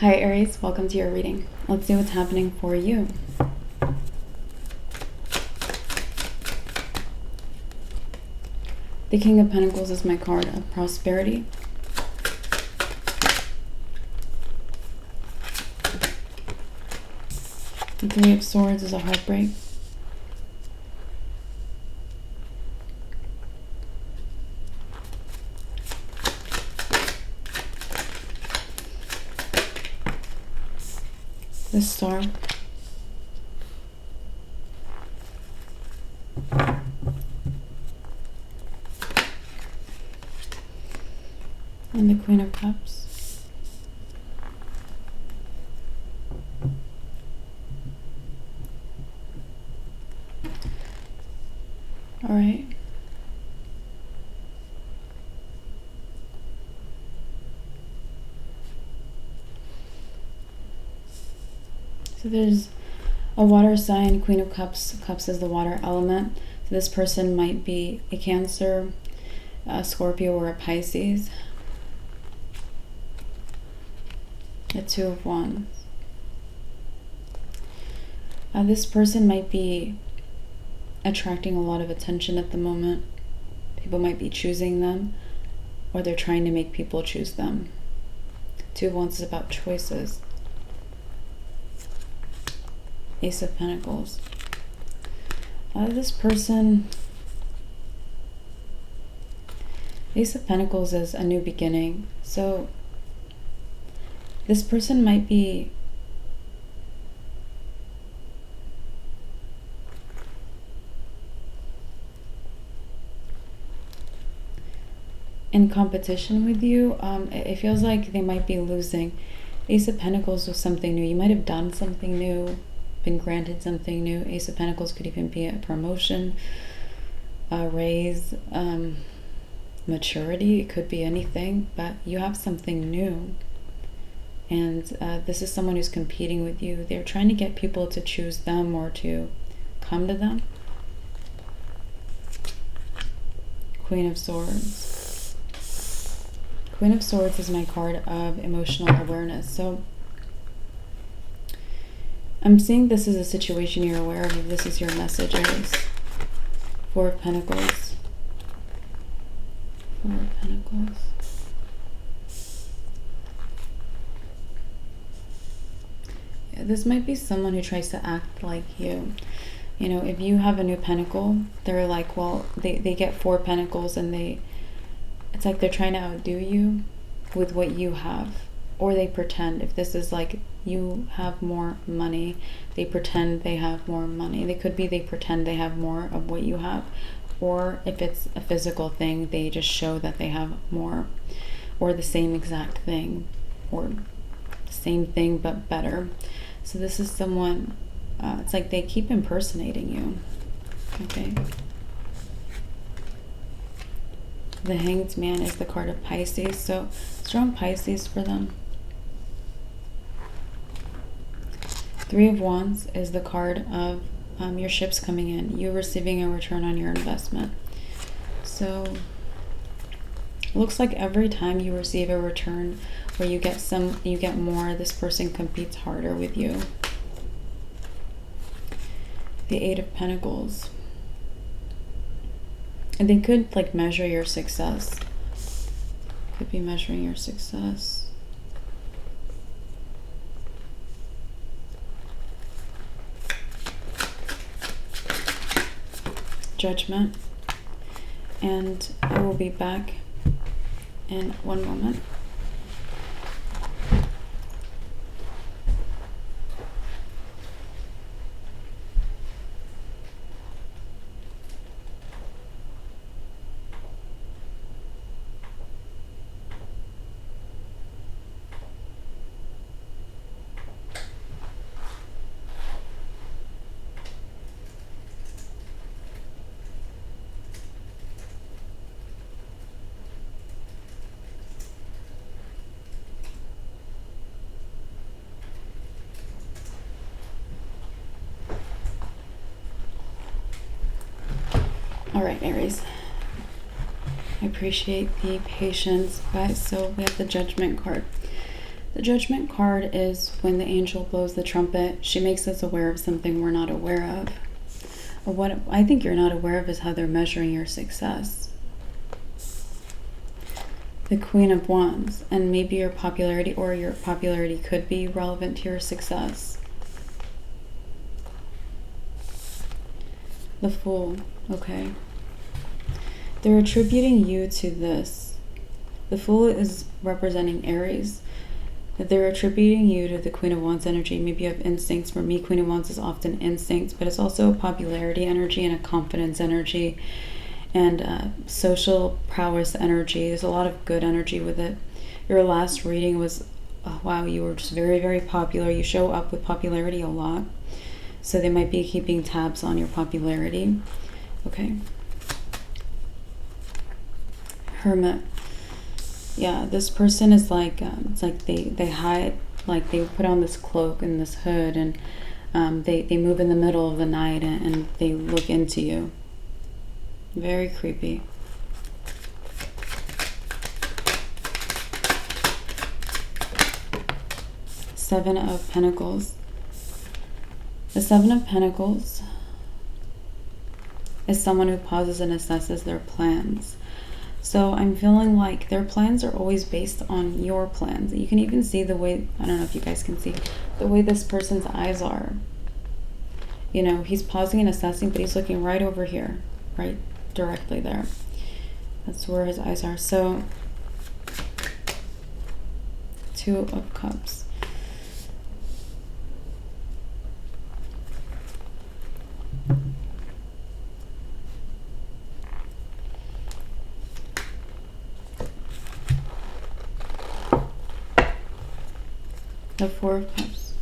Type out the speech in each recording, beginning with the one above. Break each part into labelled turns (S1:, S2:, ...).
S1: Hi Aries, welcome to your reading. Let's see what's happening for you. The King of Pentacles is my card of prosperity. The Three of Swords is a heartbreak. The Star. And the Queen of Cups. All right. So there's a water sign, Queen of Cups. Cups is the water element. So this person might be a Cancer, a Scorpio, or a Pisces. The Two of Wands. This person might be attracting a lot of attention at the moment. People might be choosing them, or they're trying to make people choose them. Two of Wands is about choices. Ace of Pentacles. This person, Ace of Pentacles is a new beginning. So this person might be in competition with you. It feels like they might be losing. Ace of Pentacles was something new. You might have done something new, been granted something new. Ace of Pentacles could even be a promotion, a raise, maturity. It could be anything, but you have something new. And this is someone who's competing with you. They're trying to get people to choose them or to come to them. Queen of Swords. Queen of Swords is my card of emotional awareness. So I'm seeing this is a situation you're aware of. This is your message, Aries. Four of Pentacles. Four of Pentacles. Yeah, this might be someone who tries to act like you. You know, if you have a new pentacle, they're like, well, they get four pentacles and it's like they're trying to outdo you with what you have. Or they pretend. If this is like you have more money, they pretend they have more money. They pretend they have more of what you have. Or if it's a physical thing, they just show that they have more. Or the same exact thing. Or the same thing but better. So this is someone, it's like they keep impersonating you. Okay. The Hanged Man is the card of Pisces. So strong Pisces for them. Three of Wands is the card of your ships coming in, you receiving a return on your investment. So it looks like every time you receive a return or you get more, this person competes harder with you. The Eight of Pentacles. And they could like measure your success. Could be measuring your success. Judgment. And I will be back in one moment. All right, Aries. I appreciate the patience, guys. So we have the Judgment card. The Judgment card is when the angel blows the trumpet, she makes us aware of something we're not aware of. What I think you're not aware of is how they're measuring your success. The Queen of Wands, and maybe your popularity could be relevant to your success. The Fool, okay. They're attributing you to this. The Fool is representing Aries. They're attributing you to the Queen of Wands energy. Maybe you have instincts. For me, Queen of Wands is often instincts, but it's also a popularity energy and a confidence energy and social prowess energy. There's a lot of good energy with it. Your last reading was, oh, wow, you were just very, very popular. You show up with popularity a lot. So they might be keeping tabs on your popularity. Okay. Hermit. Yeah, this person is like, it's like they hide, like they put on this cloak and this hood, and they move in the middle of the night and they look into you. Very creepy. Seven of Pentacles. The Seven of Pentacles is someone who pauses and assesses their plans. So I'm feeling like their plans are always based on your plans. You can even see the way, I don't know if you guys can see, the way this person's eyes are. You know, he's pausing and assessing, but he's looking right over here, right directly there. That's where his eyes are. So, Two of Cups. The Four of Cups.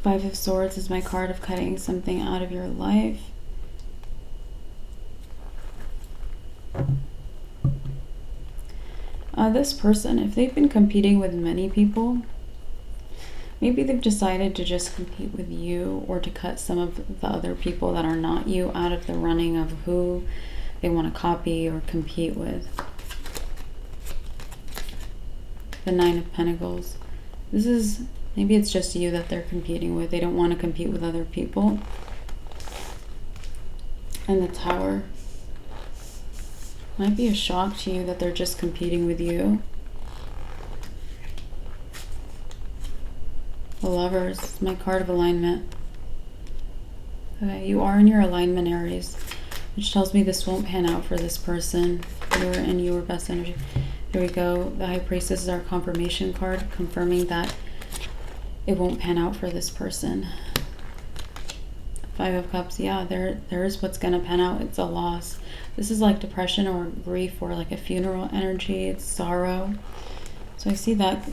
S1: Five of Swords is my card of cutting something out of your life. This person, if they've been competing with many people, maybe they've decided to just compete with you or to cut some of the other people that are not you out of the running of who they want to copy or compete with. The Nine of Pentacles. This is, maybe it's just you that they're competing with. They don't want to compete with other people. And the Tower. Might be a shock to you that they're just competing with you. The Lovers, my card of alignment. Okay, you are in your alignment, Aries, which tells me this won't pan out for this person. You're in your best energy. There we go. The High Priestess is our confirmation card, confirming that it won't pan out for this person. Five of Cups, yeah, there is what's gonna pan out. It's a loss. This is like depression or grief or like a funeral energy. It's sorrow. So I see that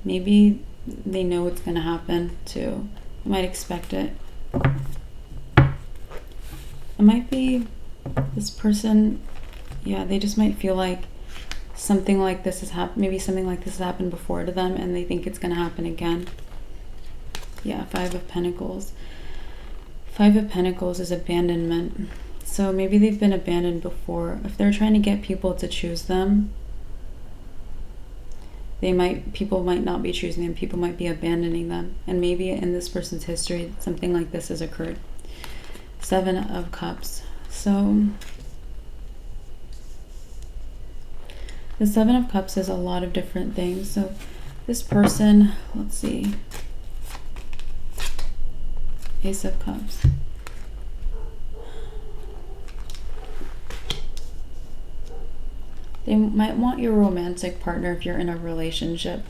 S1: maybe they know it's gonna happen too. You might expect it. It might be this person, yeah, they just might feel like something like this has happened. Maybe something like this has happened before to them and they think it's gonna happen again. Yeah, Five of Pentacles. Five of Pentacles is abandonment. So maybe they've been abandoned before. If they're trying to get people to choose them, people might not be choosing them. People might be abandoning them. And maybe in this person's history, something like this has occurred. Seven of Cups. So the Seven of Cups is a lot of different things. So this person, let's see. Ace of Cups. They might want your romantic partner if you're in a relationship.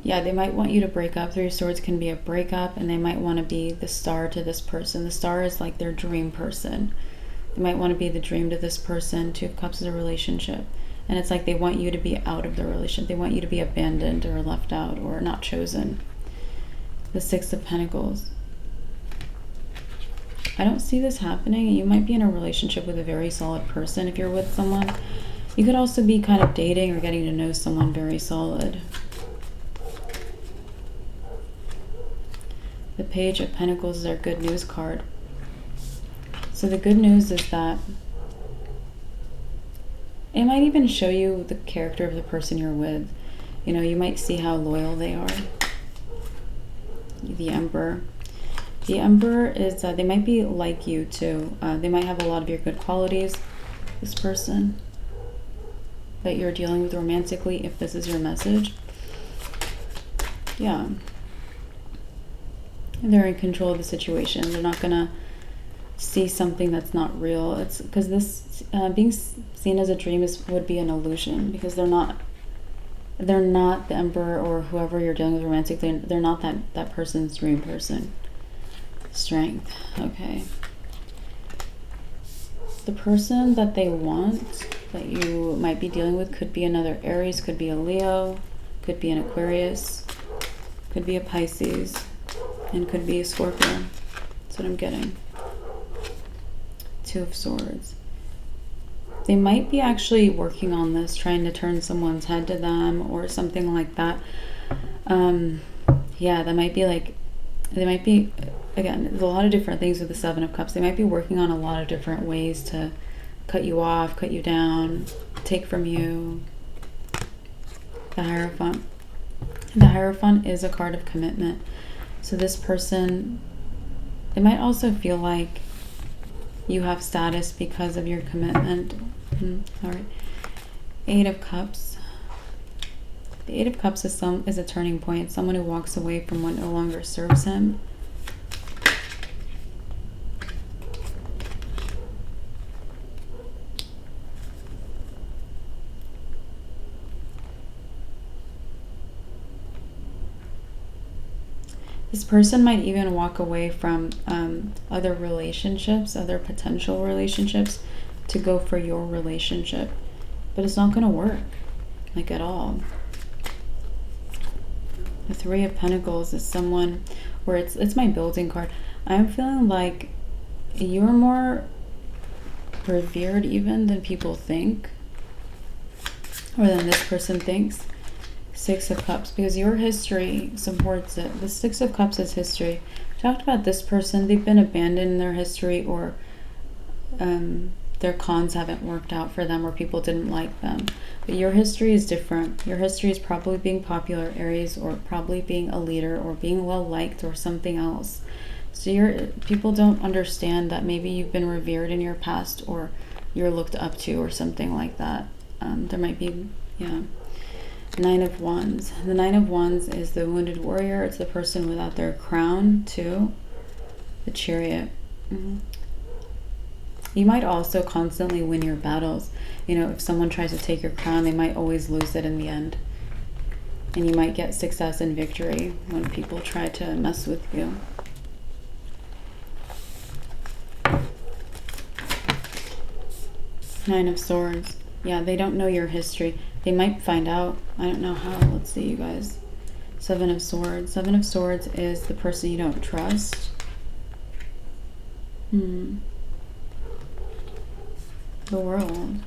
S1: Yeah, they might want you to break up. Three of Swords can be a breakup, and they might want to be the star to this person. The star is like their dream person. They might want to be the dream to this person. Two of Cups is a relationship. And it's like they want you to be out of the relationship. They want you to be abandoned or left out or not chosen. The Six of Pentacles. I don't see this happening. You might be in a relationship with a very solid person if you're with someone. You could also be kind of dating or getting to know someone very solid. The Page of Pentacles is our good news card. So the good news is that it might even show you the character of the person you're with. You know, you might see how loyal they are. The Emperor. The Emperor is, they might be like you too. They might have a lot of your good qualities, this person that you're dealing with romantically, if this is your message. Yeah. They're in control of the situation. They're not going to see something that's not real. It's because this being seen as a dream would be an illusion, because they're not the Emperor or whoever you're dealing with romantically. They're not that person's dream person. Strength. Okay. The person that they want, that you might be dealing with, could be another Aries, could be a Leo, could be an Aquarius, could be a Pisces, and could be a Scorpio. That's what I'm getting. Two of Swords. They might be actually working on this, trying to turn someone's head to them or something like that. Yeah, that might be like, they might be, again, there's a lot of different things with the Seven of Cups. They might be working on a lot of different ways to cut you off, cut you down, take from you. The Hierophant. The Hierophant is a card of commitment. So this person, they might also feel like you have status because of your commitment. All right. Eight of Cups. The Eight of Cups is a turning point. Someone who walks away from what no longer serves him. This person might even walk away from other relationships, other potential relationships, to go for your relationship. But it's not going to work, like, at all. The Three of Pentacles is someone where it's my building card. I'm feeling like you're more revered even than people think, or than this person thinks. Six of Cups, because your history supports it. The Six of Cups is history. We talked about this person. They've been abandoned in their history, or their cons haven't worked out for them, or people didn't like them. But your history is different. Your history is probably being popular, Aries, or probably being a leader, or being well liked, or something else. So people don't understand that maybe you've been revered in your past, or you're looked up to, or something like that. There might be, yeah. Nine of Wands. The Nine of Wands is the wounded warrior. It's the person without their crown too. The Chariot. You might also constantly win your battles. You know, if someone tries to take your crown, they might always lose it in the end. And you might get success and victory when people try to mess with you. Nine of Swords. Yeah, they don't know your history. They might find out. I don't know how. Let's see, you guys. Seven of Swords. Seven of Swords is the person you don't trust. The World.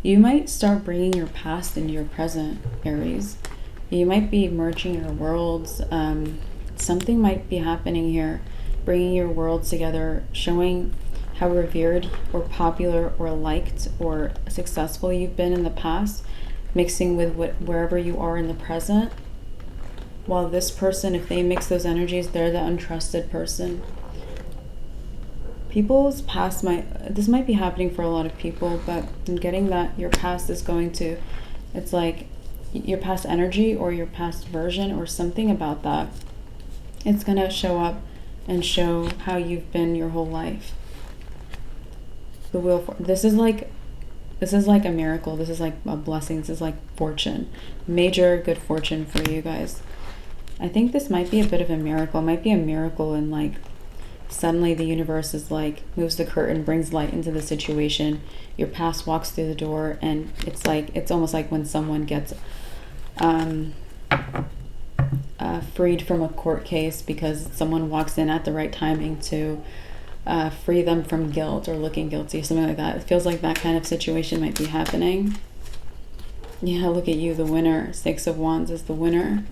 S1: You might start bringing your past into your present, Aries. You might be merging your worlds. Something might be happening here. Bringing your worlds together, showing how revered or popular or liked or successful you've been in the past, mixing with wherever you are in the present. While this person, if they mix those energies, they're the untrusted person. People's past this might be happening for a lot of people, but I'm getting that your past is going to, it's like your past energy or your past version or something about that. It's going to show up and show how you've been your whole life. The Wheel. This is like a miracle. This is like a blessing. This is like fortune, major good fortune for you guys. I think this might be a bit of a miracle. It might be a miracle, and like suddenly the universe is like moves the curtain, brings light into the situation. Your past walks through the door, and it's almost like when someone gets freed from a court case because someone walks in at the right timing to free them from guilt or looking guilty, something like that. It feels like that kind of situation might be happening. Yeah, look at you, the winner. Six of Wands is the winner.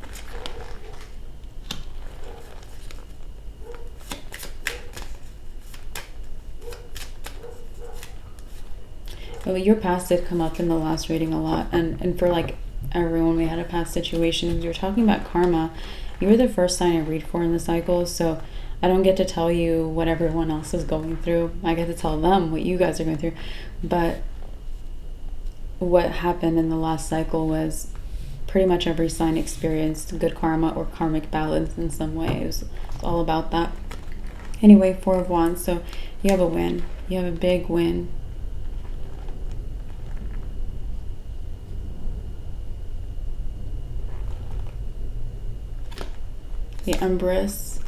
S1: Well, your past did come up in the last reading a lot, and for like everyone, we had a past situation. You're talking about karma. You were the first sign I read for in the cycle, so I don't get to tell you what everyone else is going through. I get to tell them what you guys are going through. But what happened in the last cycle was pretty much every sign experienced good karma or karmic balance in some way. It's all about that. Anyway, Four of Wands. So you have a win. You have a big win. The Empress.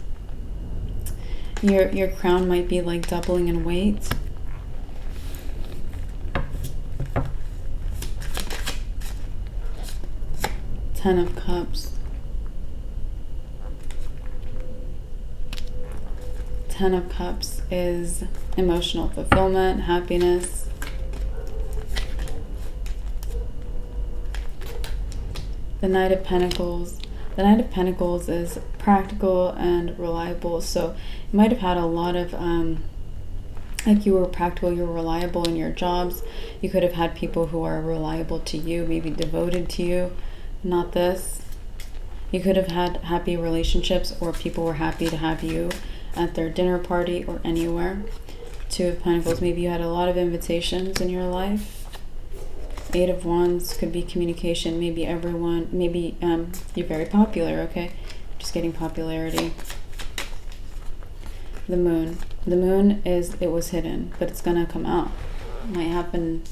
S1: Your crown might be like doubling in weight. Ten of Cups. Ten of Cups is emotional fulfillment, happiness. The Knight of Pentacles. The Knight of Pentacles is practical and reliable. So you might have had a lot of, like you were practical, you were reliable in your jobs. You could have had people who are reliable to you, maybe devoted to you. Not this. You could have had happy relationships, or people were happy to have you at their dinner party or anywhere. Two of Pentacles. Maybe you had a lot of invitations in your life. Eight of Wands could be communication. Maybe everyone, maybe you're very popular, okay? Just getting popularity. The Moon. The Moon is, it was hidden, but it's gonna come out. It might happen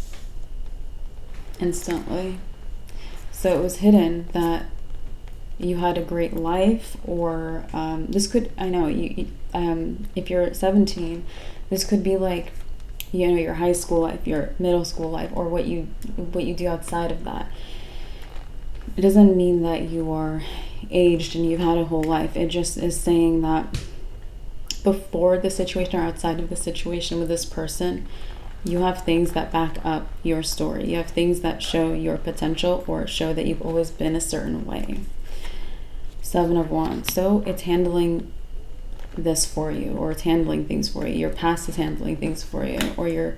S1: instantly. So it was hidden that you had a great life, or this could, I know, if you're 17, this could be like, you know, your high school life, your middle school life, or what you do outside of that. It doesn't mean that you are aged and you've had a whole life. It just is saying that before the situation or outside of the situation with this person, you have things that back up your story. You have things that show your potential or show that you've always been a certain way. Seven of Wands. So it's handling this for you, or it's handling things for you. Your past is handling things for you, or your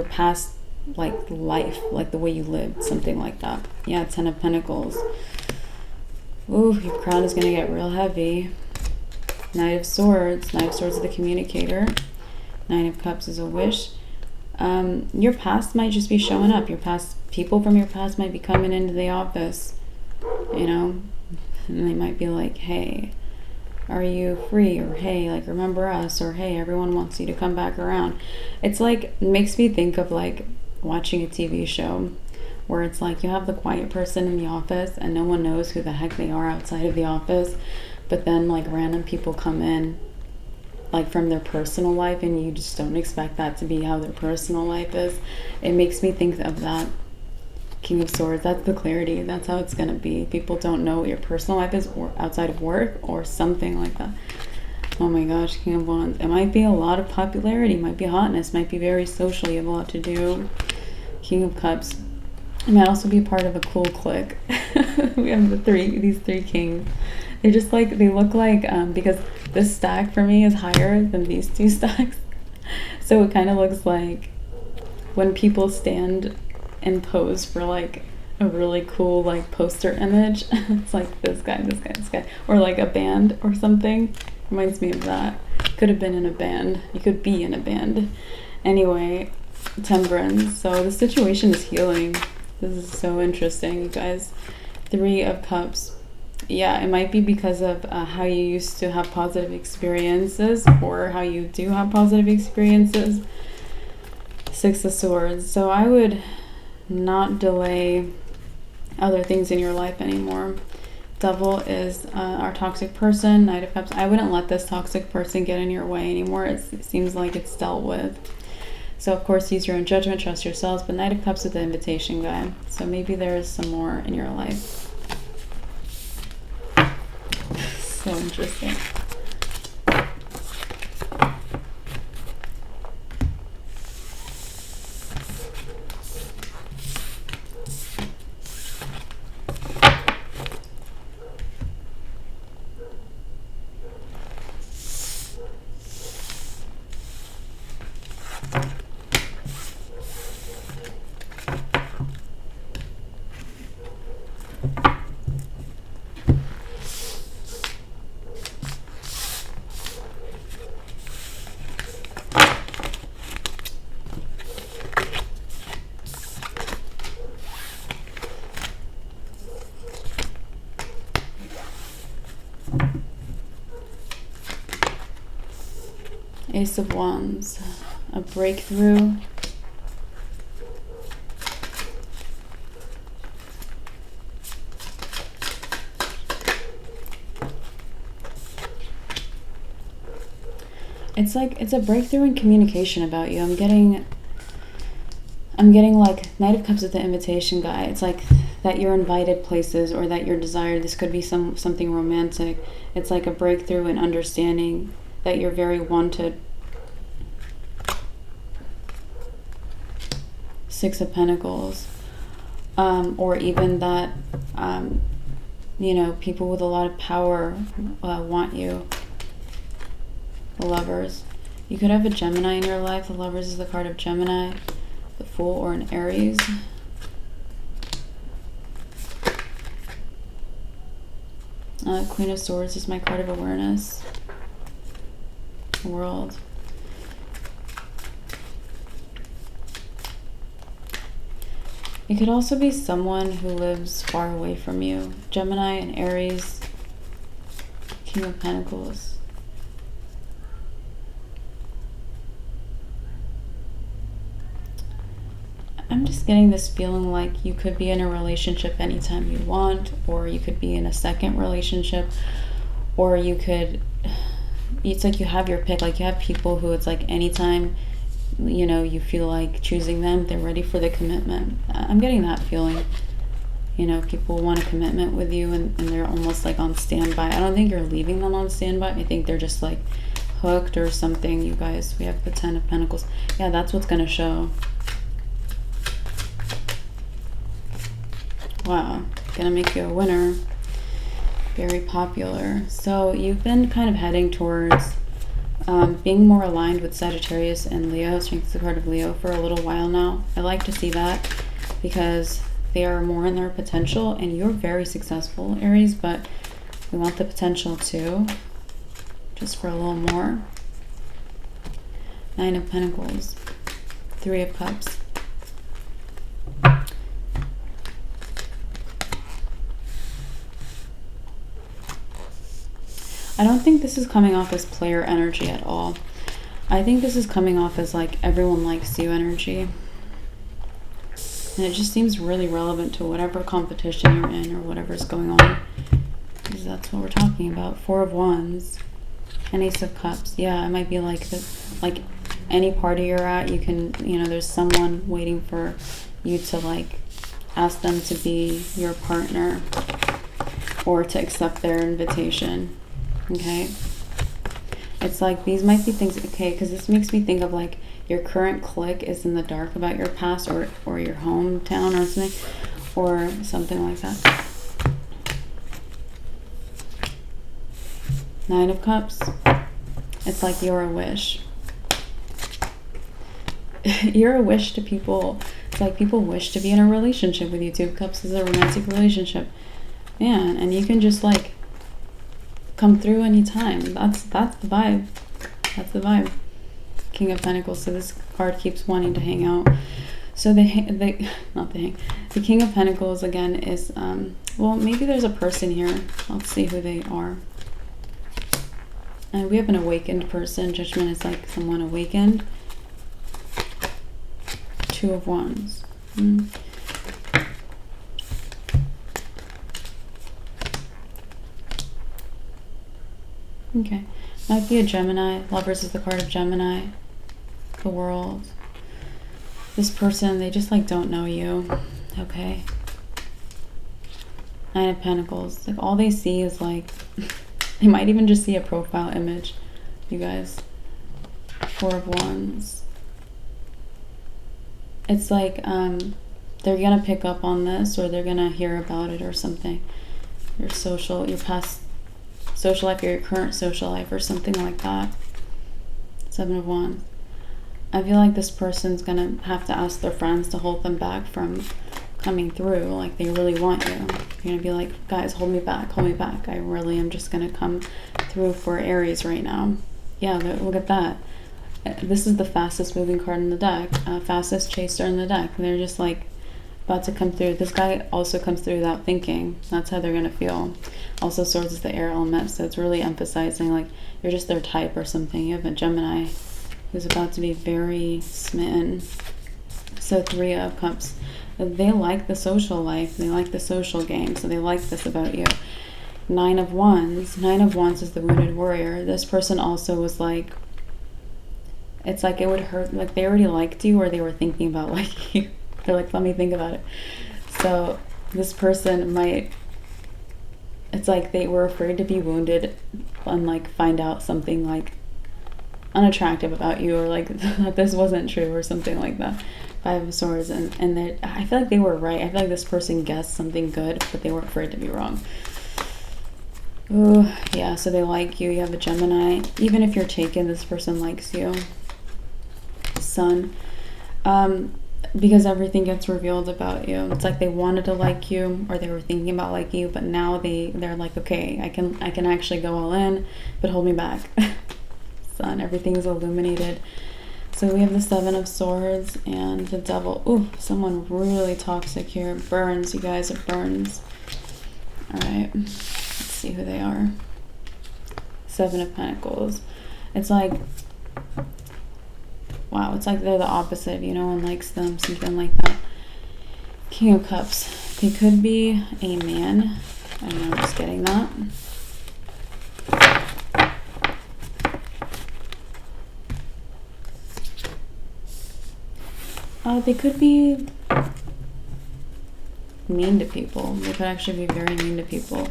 S1: past, like life, like the way you lived, something like that. Yeah, Ten of Pentacles. Ooh, your crown is gonna get real heavy. Knight of Swords. Knight of Swords is the communicator. Nine of Cups is a wish. Your past might just be showing up. Your past, people from your past might be coming into the office, you know, and they might be like, hey, are you free? Or hey, like, remember us? Or hey, everyone wants you to come back around. It's like, it makes me think of like watching a TV show where it's like you have the quiet person in the office and no one knows who the heck they are outside of the office, but then like random people come in like from their personal life and you just don't expect that to be how their personal life is. It makes me think of that. King of Swords, that's the clarity. That's how it's gonna be. People don't know what your personal life is, or outside of work, or something like that. Oh my gosh, King of Wands. It might be a lot of popularity, might be hotness, might be very social, you have a lot to do. King of Cups. It might also be part of a cool clique. We have these three kings. They're just like, they look like, because this stack for me is higher than these two stacks. So it kind of looks like when people stand and pose for like a really cool like poster image. It's like this guy, this guy, this guy, or like a band or something. Reminds me of that. Could have been in a band. You could be in a band. Anyway, Temperance. So the situation is healing. This is so interesting, you guys. Three of Cups. Yeah, it might be because of how you used to have positive experiences, or how you do have positive experiences. Six of Swords. So I would not delay other things in your life anymore. Devil is our toxic person. Knight of Cups. I wouldn't let this toxic person get in your way anymore. It seems like it's dealt with. So of course, use your own judgment, trust yourselves. But Knight of Cups is the invitation guy. So maybe there is some more in your life. So interesting. Ace of Wands, a breakthrough. It's like, it's a breakthrough in communication about you. I'm getting like Knight of Cups with the invitation guy. It's like that you're invited places, or that you're desired. This could be something romantic. It's like a breakthrough in understanding that you're very wanted. Six of Pentacles. Or even that, you know, people with a lot of power want you. The Lovers. You could have a Gemini in your life. The Lovers is the card of Gemini, the Fool, or an Aries. Queen of Swords is my card of awareness. World. It could also be someone who lives far away from you. Gemini and Aries. King of Pentacles. I'm just getting this feeling like you could be in a relationship anytime you want, or you could be in a second relationship, or you could, it's like you have your pick. Like you have people who it's like anytime, you know, you feel like choosing them, they're ready for the commitment. I'm getting that feeling. You know, people want a commitment with you, and they're almost like on standby. I don't think you're leaving them on standby. I think they're just like hooked or something. You guys, we have the Ten of Pentacles. Yeah, that's what's going to show. Wow, gonna make you a winner. Very popular. So you've been kind of heading towards being more aligned with Sagittarius and Leo. Strength is the card of Leo for a little while now. I like to see that because they are more in their potential, and you're very successful, Aries, but we want the potential too, just for a little more. Nine of Pentacles, Three of Cups. I don't think this is coming off as player energy at all. I think this is coming off as like everyone likes you energy. And it just seems really relevant to whatever competition you're in or whatever's going on. Because that's what we're talking about. Four of Wands and Ace of Cups. Yeah, it might be like this, like any party you're at, you can, you know, there's someone waiting for you to like ask them to be your partner or to accept their invitation. Okay, it's like these might be things, okay, because this makes me think of like your current clique is in the dark about your past, or your hometown or something like that. Nine of Cups. It's like you're a wish. You're a wish to people. It's like people wish to be in a relationship with you. Two of Cups is a romantic relationship. Man, and you can just like come through anytime. That's the vibe. That's the vibe. King of Pentacles. So this card keeps wanting to hang out. So the King of Pentacles again is well, maybe there's a person here. Let's see who they are. And we have an awakened person. Judgment is like someone awakened. Two of Wands. Okay, might be a Gemini. Lovers is the card of Gemini. The World. This person, they just like don't know you. Okay. Nine of Pentacles. Like all they see is like They might even just see a profile image, you guys. Four of Wands. It's like they're gonna pick up on this, or they're gonna hear about it or something. Your past social life, or your current social life, or something like that. Seven of Wands. I feel like this person's gonna have to ask their friends to hold them back from coming through. Like, they really want you. You're gonna be like, guys, hold me back, hold me back. I really am just gonna come through for Aries right now. Yeah, look at that. This is the fastest moving card in the deck, fastest chaser in the deck. And they're just like about to come through. This guy also comes through without thinking. That's how they're gonna feel. Also, Swords is the air element, so it's really emphasizing like you're just their type or something. You have a Gemini who's about to be very smitten. So Three of Cups. They like the social life. They like the social game. So they like this about you. Nine of Wands. Nine of Wands is the wounded warrior. This person also was like, it's like it would hurt, like they already liked you, or they were thinking about liking you. They're like, let me think about it. So this person might, it's like they were afraid to be wounded and like find out something like unattractive about you, or like that this wasn't true or something like that. Five of Swords. And I feel like they were right. I feel like this person guessed something good, but they were afraid to be wrong. Oh yeah, so they like you. You have a Gemini. Even if you're taken, this person likes you. Sun. Because everything gets revealed about you. It's like they wanted to like you, or they were thinking about liking you, but now they're like, okay, I can actually go all in, but hold me back. Sun. Everything's illuminated. So we have the Seven of Swords and the Devil. Ooh, someone really toxic here. Burns, you guys. It burns. All right. Let's see who they are. Seven of Pentacles. It's like, wow, it's like they're the opposite of you. No one likes them, something like that. King of Cups. They could be a man. I don't know, I'm just getting that. They could be mean to people. They could actually be very mean to people.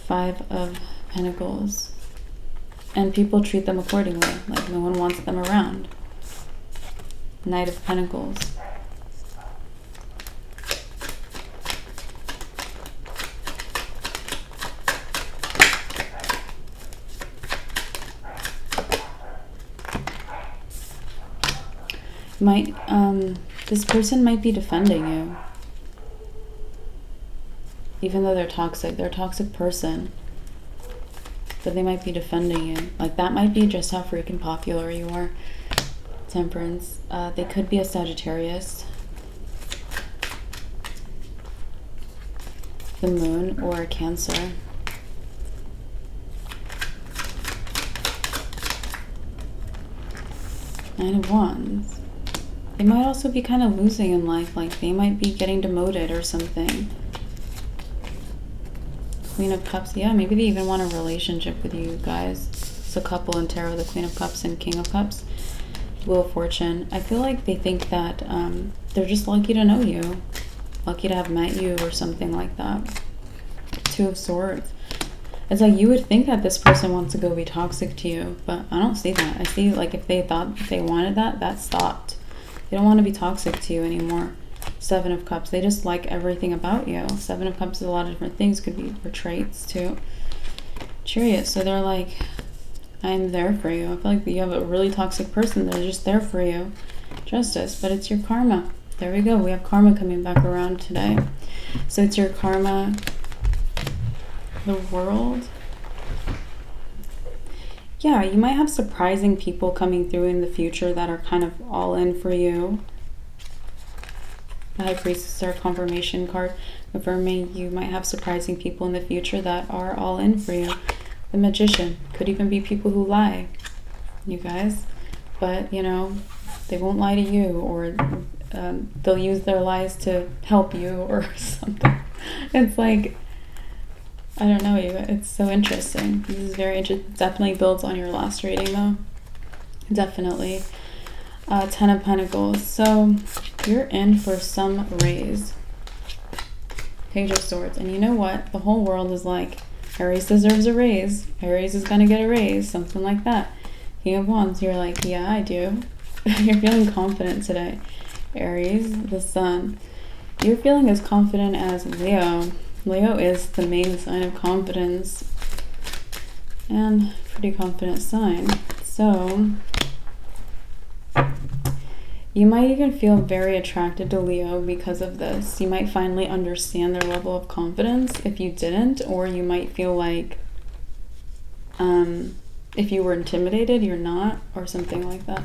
S1: Five of Pentacles. And people treat them accordingly. Like, no one wants them around. Knight of Pentacles. This person might be defending you. Even though they're a toxic person. But they might be defending you. Like, that might be just how freaking popular you are. Temperance. They could be a Sagittarius. The Moon, or a Cancer. Nine of Wands. They might also be kind of losing in life. Like, they might be getting demoted or something. Queen of Cups. Yeah, maybe they even want a relationship with you guys. It's a couple in tarot, the Queen of Cups and King of Cups. Wheel of Fortune. I feel like they think that they're just lucky to know you. Lucky to have met you or something like that. Two of Swords. It's like you would think that this person wants to go be toxic to you, but I don't see that. I see, like, if they thought they wanted that, that stopped. They don't want to be toxic to you anymore. Seven of Cups. They just like everything about you. Seven of Cups is a lot of different things. Could be your traits too. Chariot. So they're like, I'm there for you. I feel like you have a really toxic person. They're just there for you. Justice. But it's your karma. There we go. We have karma coming back around today. So it's your karma. The World. Yeah, you might have surprising people coming through in the future that are kind of all in for you. The High Priestess, our confirmation card, confirming you might have surprising people in the future that are all in for you. The Magician. Could even be people who lie, you guys. But, you know, they won't lie to you, or they'll use their lies to help you or something. It's like, I don't know, you. It's so interesting. This is very interesting. Definitely builds on your last reading, though. Definitely. Ten of Pentacles. So you're in for some raise. Page of Swords. And you know what? The whole world is like, Aries deserves a raise. Aries is going to get a raise. Something like that. King of Wands, you're like, yeah, I do. You're feeling confident today. Aries, the Sun. You're feeling as confident as Leo. Leo is the main sign of confidence. And pretty confident sign. So you might even feel very attracted to Leo because of this. You might finally understand their level of confidence if you didn't, or you might feel like if you were intimidated, you're not, or something like that.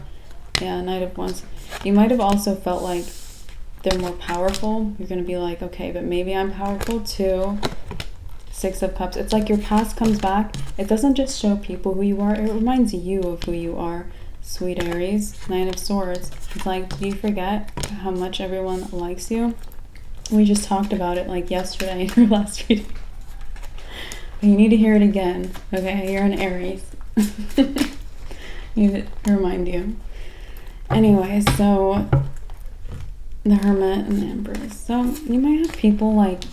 S1: Yeah, Knight of Wands. You might have also felt like they're more powerful. You're going to be like, okay, but maybe I'm powerful too. Six of Cups. It's like your past comes back. It doesn't just show people who you are. It reminds you of who you are. Sweet Aries. Nine of Swords. It's like, do you forget how much everyone likes you? We just talked about it like yesterday in our last reading. You need to hear it again. Okay, you're an Aries. Need to remind you. Anyway, so the Hermit and the Empress. So you might have people like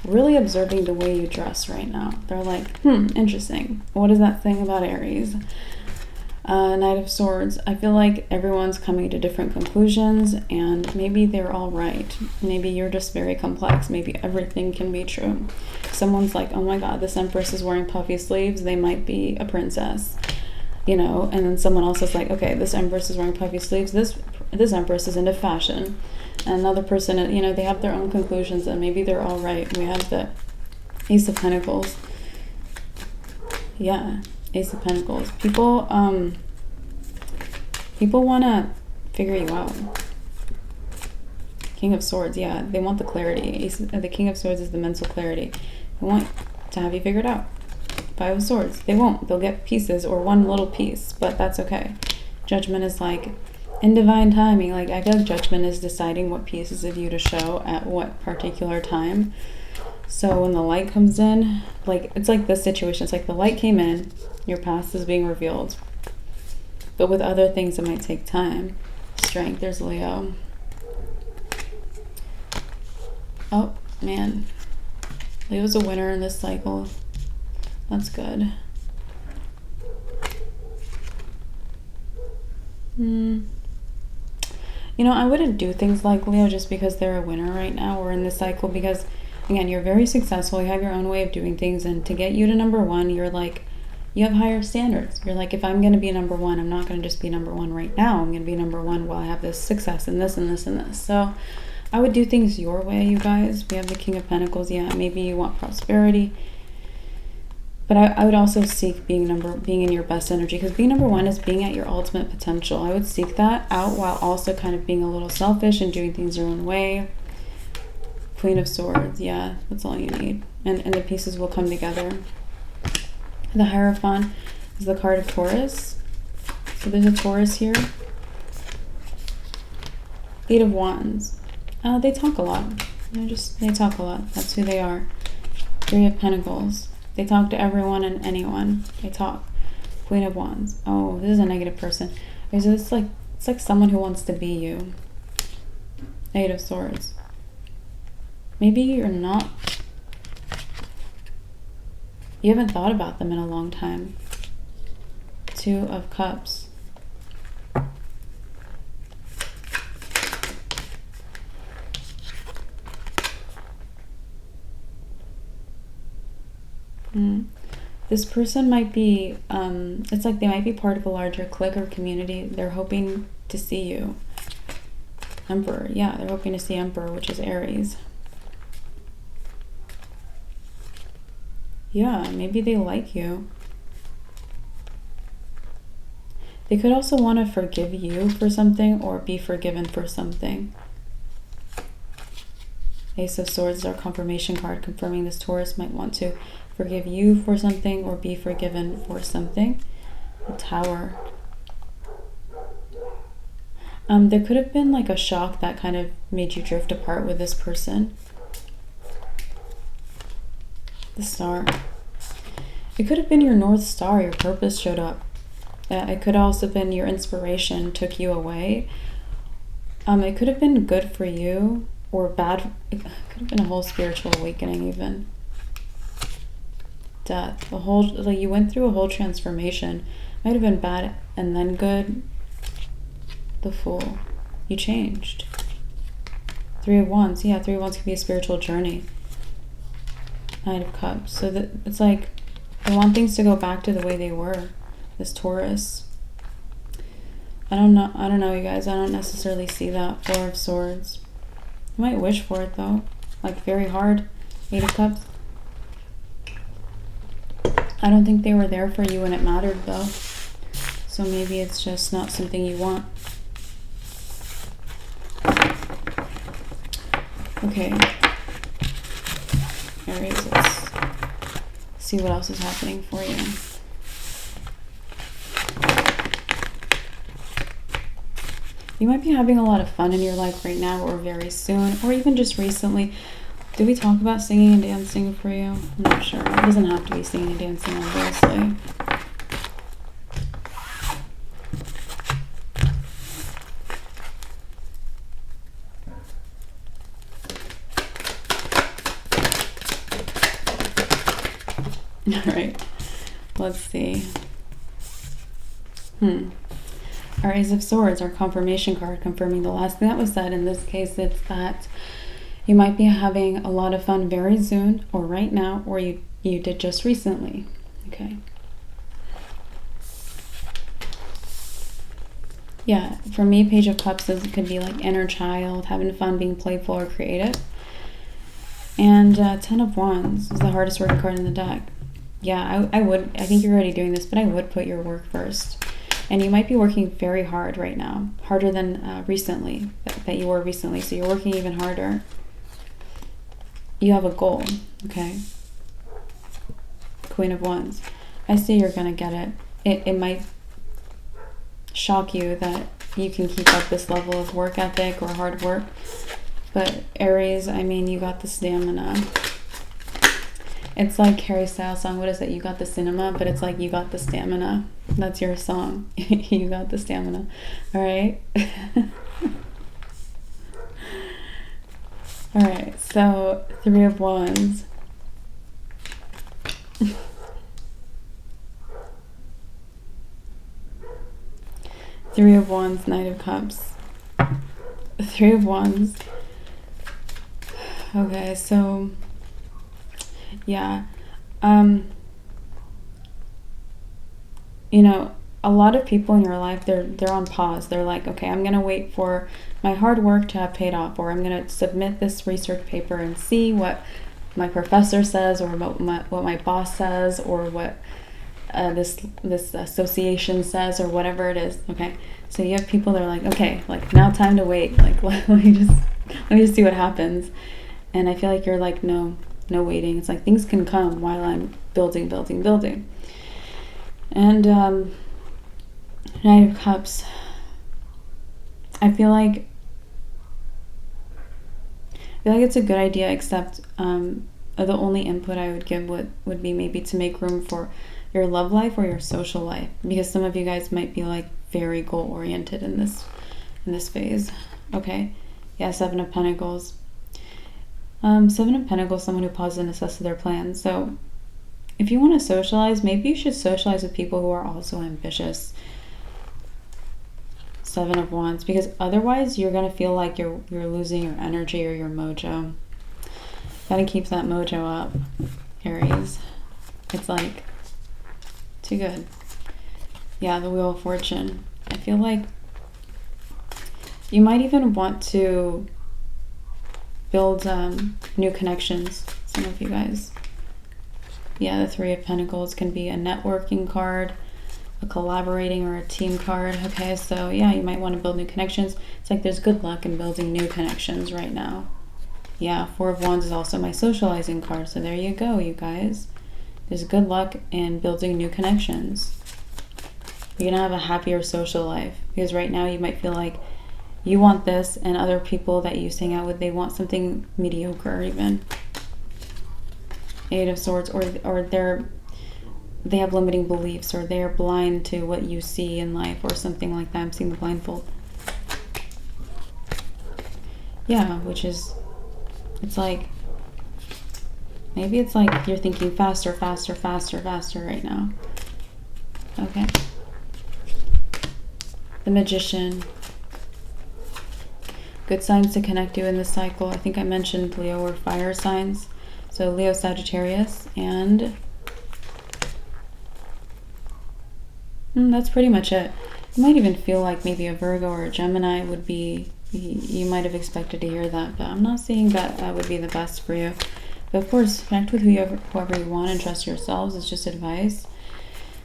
S1: really observing the way you dress right now. They're like, interesting. What is that thing about Aries? Knight of Swords. I feel like everyone's coming to different conclusions, and maybe they're all right. Maybe you're just very complex. Maybe everything can be true. Someone's like, oh my god, this Empress is wearing puffy sleeves. They might be a princess, you know. And then someone else is like, okay, this Empress is wearing puffy sleeves. This Empress is into fashion. And another person, you know, they have their own conclusions, and maybe they're all right. We have the Ace of Pentacles. Yeah. Ace of Pentacles. People want to figure you out. King of Swords, yeah, they want the clarity. The King of Swords is the mental clarity. They want to have you figured out. Five of Swords, they won't. They'll get pieces or one little piece, but that's okay. Judgment is like in divine timing. Like, I feel like Judgment is deciding what pieces of you to show at what particular time. So when the light comes in, like, it's like this situation. It's like the light came in, your past is being revealed. But with other things, it might take time. Strength, there's Leo. Oh, man. Leo's a winner in this cycle. That's good. You know, I wouldn't do things like Leo just because they're a winner right now or in this cycle, because again, you're very successful. You have your own way of doing things, and to get you to number one, you're like, you have higher standards. You're like, if I'm going to be number one, I'm not going to just be number one right now. I'm going to be number one while I have this success and this and this and this. So I would do things your way, you guys. We have the King of Pentacles. Yeah, maybe you want prosperity. But I would also seek being in your best energy, because being number one is being at your ultimate potential. I would seek that out while also kind of being a little selfish and doing things your own way. Queen of Swords, yeah, that's all you need. And the pieces will come together. The Hierophant is the card of Taurus. So there's a Taurus here. Eight of Wands. They talk a lot. They talk a lot. That's who they are. Three of Pentacles. They talk to everyone and anyone. They talk. Queen of Wands. Oh, this is a negative person. It's like someone who wants to be you. Eight of Swords. Maybe you're not. You haven't thought about them in a long time. Two of Cups. This person might be, it's like they might be part of a larger clique or community. They're hoping to see you. Emperor, yeah, they're hoping to see Emperor, which is Aries. Yeah, maybe they like you. They could also want to forgive you for something or be forgiven for something. Ace of Swords is our confirmation card, confirming this Taurus might want to forgive you for something or be forgiven for something. The Tower. There could have been like a shock that kind of made you drift apart with this person. The Star. It could have been your North Star, your purpose showed up. It could also have been your inspiration took you away. It could have been good for you or bad. It could have been a whole spiritual awakening even. Death. A whole, like, you went through a whole transformation. Might have been bad and then good. The Fool. You changed. Three of Wands. Yeah, Three of Wands can be a spiritual journey. Knight of Cups. So that it's like they want things to go back to the way they were. This Taurus. I don't know, you guys. I don't necessarily see that. Four of Swords. You might wish for it though. Like very hard. Eight of Cups. I don't think they were there for you when it mattered though. So maybe it's just not something you want. Okay. Aries, let's see what else is happening for you. You might be having a lot of fun in your life right now or very soon or even just recently. Did we talk about singing and dancing for you? I'm not sure. It doesn't have to be singing and dancing, obviously. All right. Let's see. Our Ace of Swords, our confirmation card, confirming the last thing that was said. In this case, it's that you might be having a lot of fun very soon or right now, or you did just recently. Okay. Yeah, for me, Page of Cups could be like inner child, having fun, being playful or creative. And Ten of Wands is the hardest working card in the deck. Yeah, I think you're already doing this, but I would put your work first. And you might be working very hard right now, harder than recently, that you were recently. So you're working even harder. You have a goal, okay? Queen of Wands. I see you're going to get it. It might shock you that you can keep up this level of work ethic or hard work. But Aries, I mean, you got the stamina. It's like Harry Styles' song, what is it? You got the cinema, but it's like you got the stamina. That's your song. You got the stamina. All right? All right, so Three of Wands. Three of Wands, Knight of Cups. Three of Wands. Okay, so yeah, you know, a lot of people in your life, they're on pause. They're like, okay, I'm gonna wait for my hard work to have paid off, or I'm gonna submit this research paper and see what my professor says, or what my boss says, or what this association says, or whatever it is. Okay, so you have people that are like, okay, like now time to wait. Like let me just see what happens. And I feel like you're like, no waiting. It's like things can come while I'm building. And Knight of Cups. I feel like it's a good idea, except the only input I would give would be maybe to make room for your love life or your social life, because some of you guys might be like very goal oriented in this phase. Okay, yeah, Seven of Pentacles. Seven of Pentacles, someone who pauses and assesses their plans. So if you want to socialize, maybe you should socialize with people who are also ambitious. Seven of Wands, because otherwise you're going to feel like you're losing your energy or your mojo. Gotta keep that mojo up, Aries. It's like too good. Yeah, the Wheel of Fortune. I feel like you might even want to build new connections, some of you guys. Yeah, the Three of Pentacles can be a networking card, a collaborating or a team card. Okay, so yeah, you might want to build new connections. It's like there's good luck in building new connections right now. Yeah, Four of Wands is also my socializing card, so there you go, you guys. There's good luck in building new connections. You're gonna have a happier social life, because right now you might feel like you want this, and other people that you hang out with, they want something mediocre even. Eight of Swords, or they have limiting beliefs, or they're blind to what you see in life, or something like that. I'm seeing the blindfold. Yeah, which is, it's like Maybe it's like you're thinking faster, faster, faster, faster right now. Okay. The Magician. Good signs to connect you in this cycle. I think I mentioned Leo or fire signs. So Leo, Sagittarius, and that's pretty much it. You might even feel like maybe a Virgo or a Gemini would be, you might have expected to hear that, but I'm not saying that that would be the best for you. But of course, connect with whoever you want and trust yourselves. It's just advice.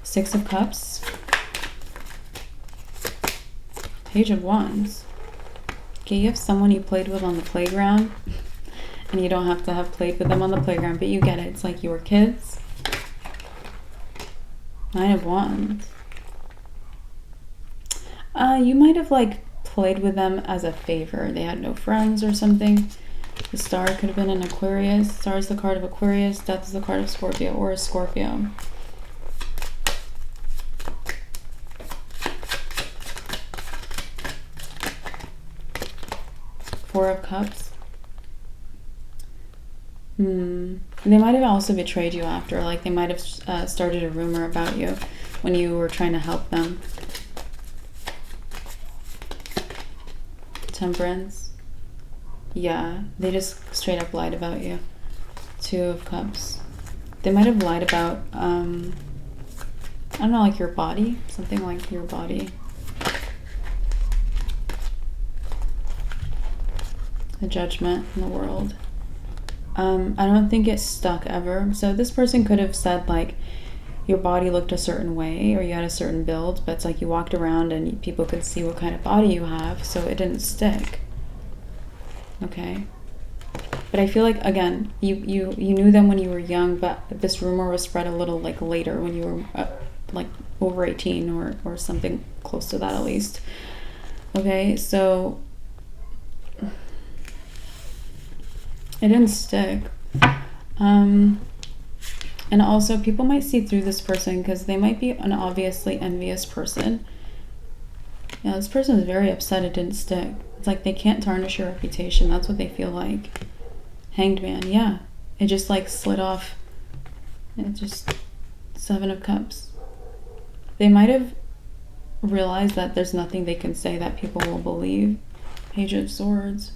S1: Six of Cups. Page of Wands. Okay, you have someone you played with on the playground, and you don't have to have played with them on the playground, but you get it. It's like your kids. Nine of Wands. You might have like played with them as a favor. They had no friends or something. The Star could have been an Aquarius. Star is the card of Aquarius. Death is the card of Scorpio or a Scorpio. Four of Cups. They might have also betrayed you after. Like they might have started a rumor about you when you were trying to help them. Temperance. Yeah, they just straight up lied about you. Two of Cups. They might have lied about, I don't know, like your body. Something like your body. The Judgment in the World. I don't think it's stuck ever. So this person could have said like your body looked a certain way or you had a certain build, but it's like you walked around and people could see what kind of body you have, so it didn't stick. Okay. But I feel like, again, you knew them when you were young, but this rumor was spread a little like later when you were like over 18 or something close to that at least. Okay, so it didn't stick. And also people might see through this person because they might be an obviously envious person. Yeah, this person is very upset it didn't stick. It's like they can't tarnish your reputation. That's what they feel like. Hanged Man, yeah. It just like slid off. It just, Seven of Cups. They might have realized that there's nothing they can say that people will believe. Page of Swords.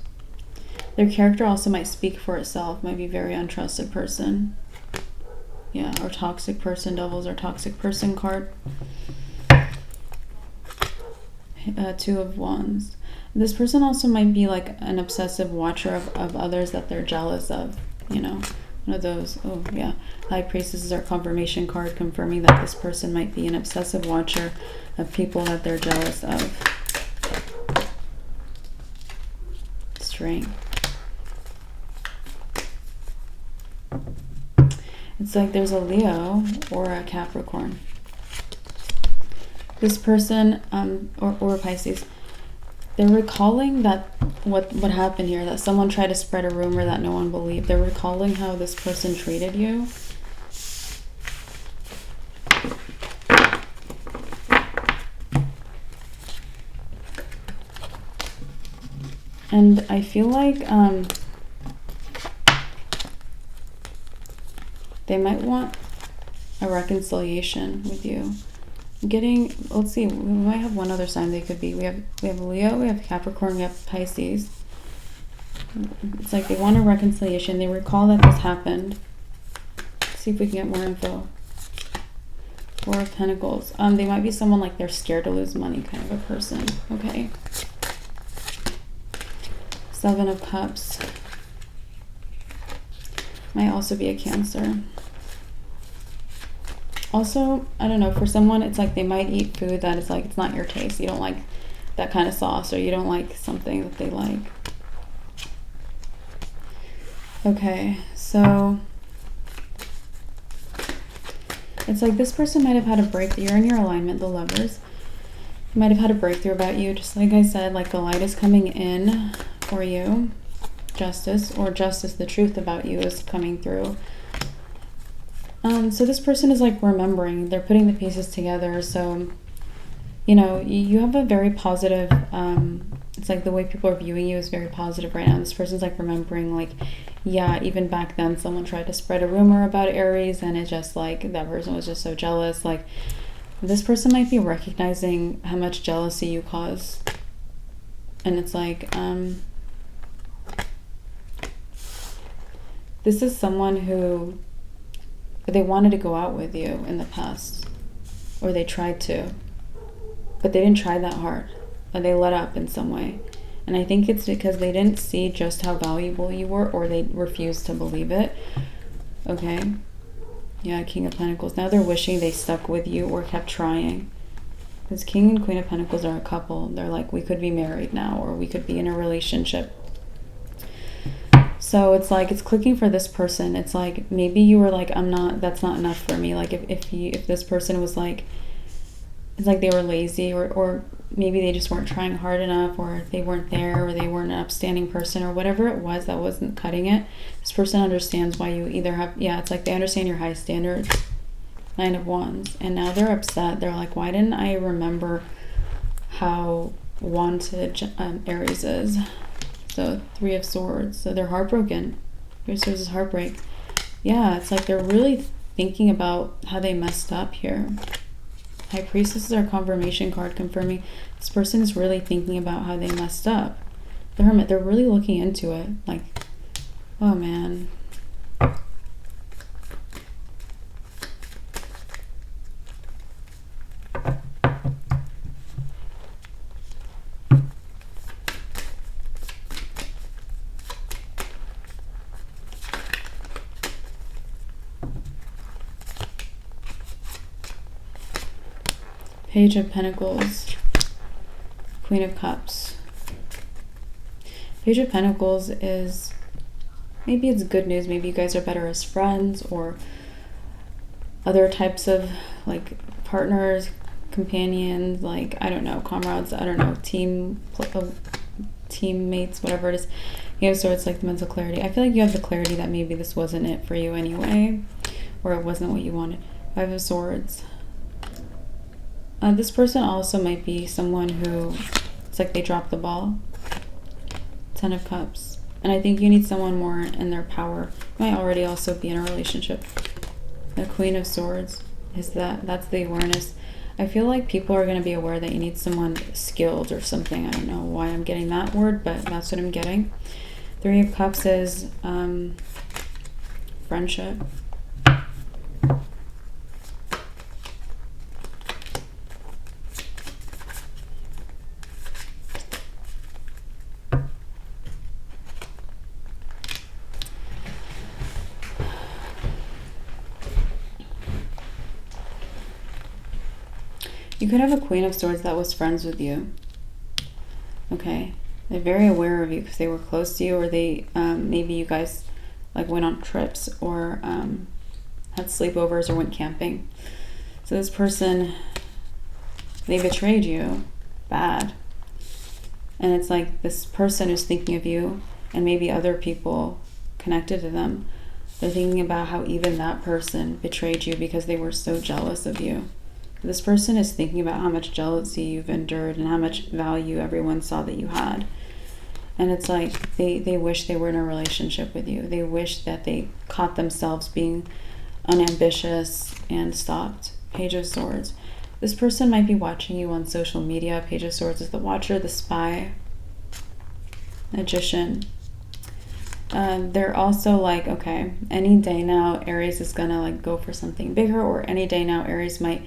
S1: Their character also might speak for itself. Might be a very untrusted person. Yeah, or toxic person. Devils or toxic person card. Two of Wands. This person also might be like an obsessive watcher of others that they're jealous of. You know, one of those. Oh yeah, High Priestess is our confirmation card, confirming that this person might be an obsessive watcher of people that they're jealous of. Strength. It's like there's a Leo or a Capricorn. This person, or Pisces, they're recalling that what happened here, that someone tried to spread a rumor that no one believed. They're recalling how this person treated you. And I feel like they might want a reconciliation with you. Let's see, we might have one other sign they could be. We have Leo, we have Capricorn, we have Pisces. It's like they want a reconciliation. They recall that this happened. Let's see if we can get more info. Four of Pentacles. They might be someone like they're scared to lose money kind of a person. Okay. Seven of Cups. Might also be a Cancer. Also, I don't know, for someone, it's like they might eat food that is like, it's not your taste. You don't like that kind of sauce, or you don't like something that they like. Okay, so it's like this person might have had a breakthrough. You're in your alignment, the Lovers. You might have had a breakthrough about you. Just like I said, like the light is coming in for you. Justice, or justice, the truth about you is coming through. So this person is like remembering, they're putting the pieces together. So, you know, you have a very positive, it's like the way people are viewing you is very positive right now. This person's like remembering like yeah, even back then someone tried to spread a rumor about Aries, and it just like that person was just so jealous. Like, this person might be recognizing how much jealousy you cause. And it's like, this is someone who they wanted to go out with you in the past, or they tried to, but they didn't try that hard, or they let up in some way. And I think it's because they didn't see just how valuable you were, or they refused to believe it. Okay. Yeah, King of Pentacles. Now they're wishing they stuck with you or kept trying. Because King and Queen of Pentacles are a couple. They're like, we could be married now, or we could be in a relationship. So it's like, it's clicking for this person. It's like, maybe you were like, that's not enough for me. Like, if this person was like, it's like they were lazy, or maybe they just weren't trying hard enough, or they weren't there, or they weren't an upstanding person, or whatever it was that wasn't cutting it. This person understands why you either have, yeah, it's like they understand your high standards. Nine of Wands. And now they're upset. They're like, why didn't I remember how wanted Aries is? So Three of Swords. So they're heartbroken. Three of Swords is heartbreak. Yeah, it's like they're really thinking about how they messed up here. High Priestess is our confirmation card, confirming this person is really thinking about how they messed up. The Hermit, they're really looking into it. Like, oh man. Page of Pentacles, Queen of Cups. Page of Pentacles is, maybe it's good news. Maybe you guys are better as friends, or other types of like partners, companions, like, I don't know, comrades, I don't know, teammates, whatever it is. You have Swords, like the mental clarity. I feel like you have the clarity that maybe this wasn't it for you anyway, or it wasn't what you wanted. Five of Swords. This person also might be someone who, it's like they dropped the ball. Ten of Cups. And I think you need someone more in their power. You might already also be in a relationship. The Queen of Swords is that's the awareness. I feel like people are going to be aware that you need someone skilled or something. I don't know why I'm getting that word, but that's what I'm getting. Three of Cups is friendship. You could have a Queen of Swords that was friends with you. Okay. They're very aware of you because they were close to you, or they, maybe you guys like went on trips, or had sleepovers, or went camping. So this person, they betrayed you bad. And it's like this person is thinking of you, and maybe other people connected to them. They're thinking about how even that person betrayed you because they were so jealous of you. This person is thinking about how much jealousy you've endured and how much value everyone saw that you had. And it's like they wish they were in a relationship with you. They wish that they caught themselves being unambitious and stopped. Page of Swords. This person might be watching you on social media. Page of Swords is the watcher, the spy, magician. They're also like, okay, any day now Aries is gonna like go for something bigger, or any day now Aries might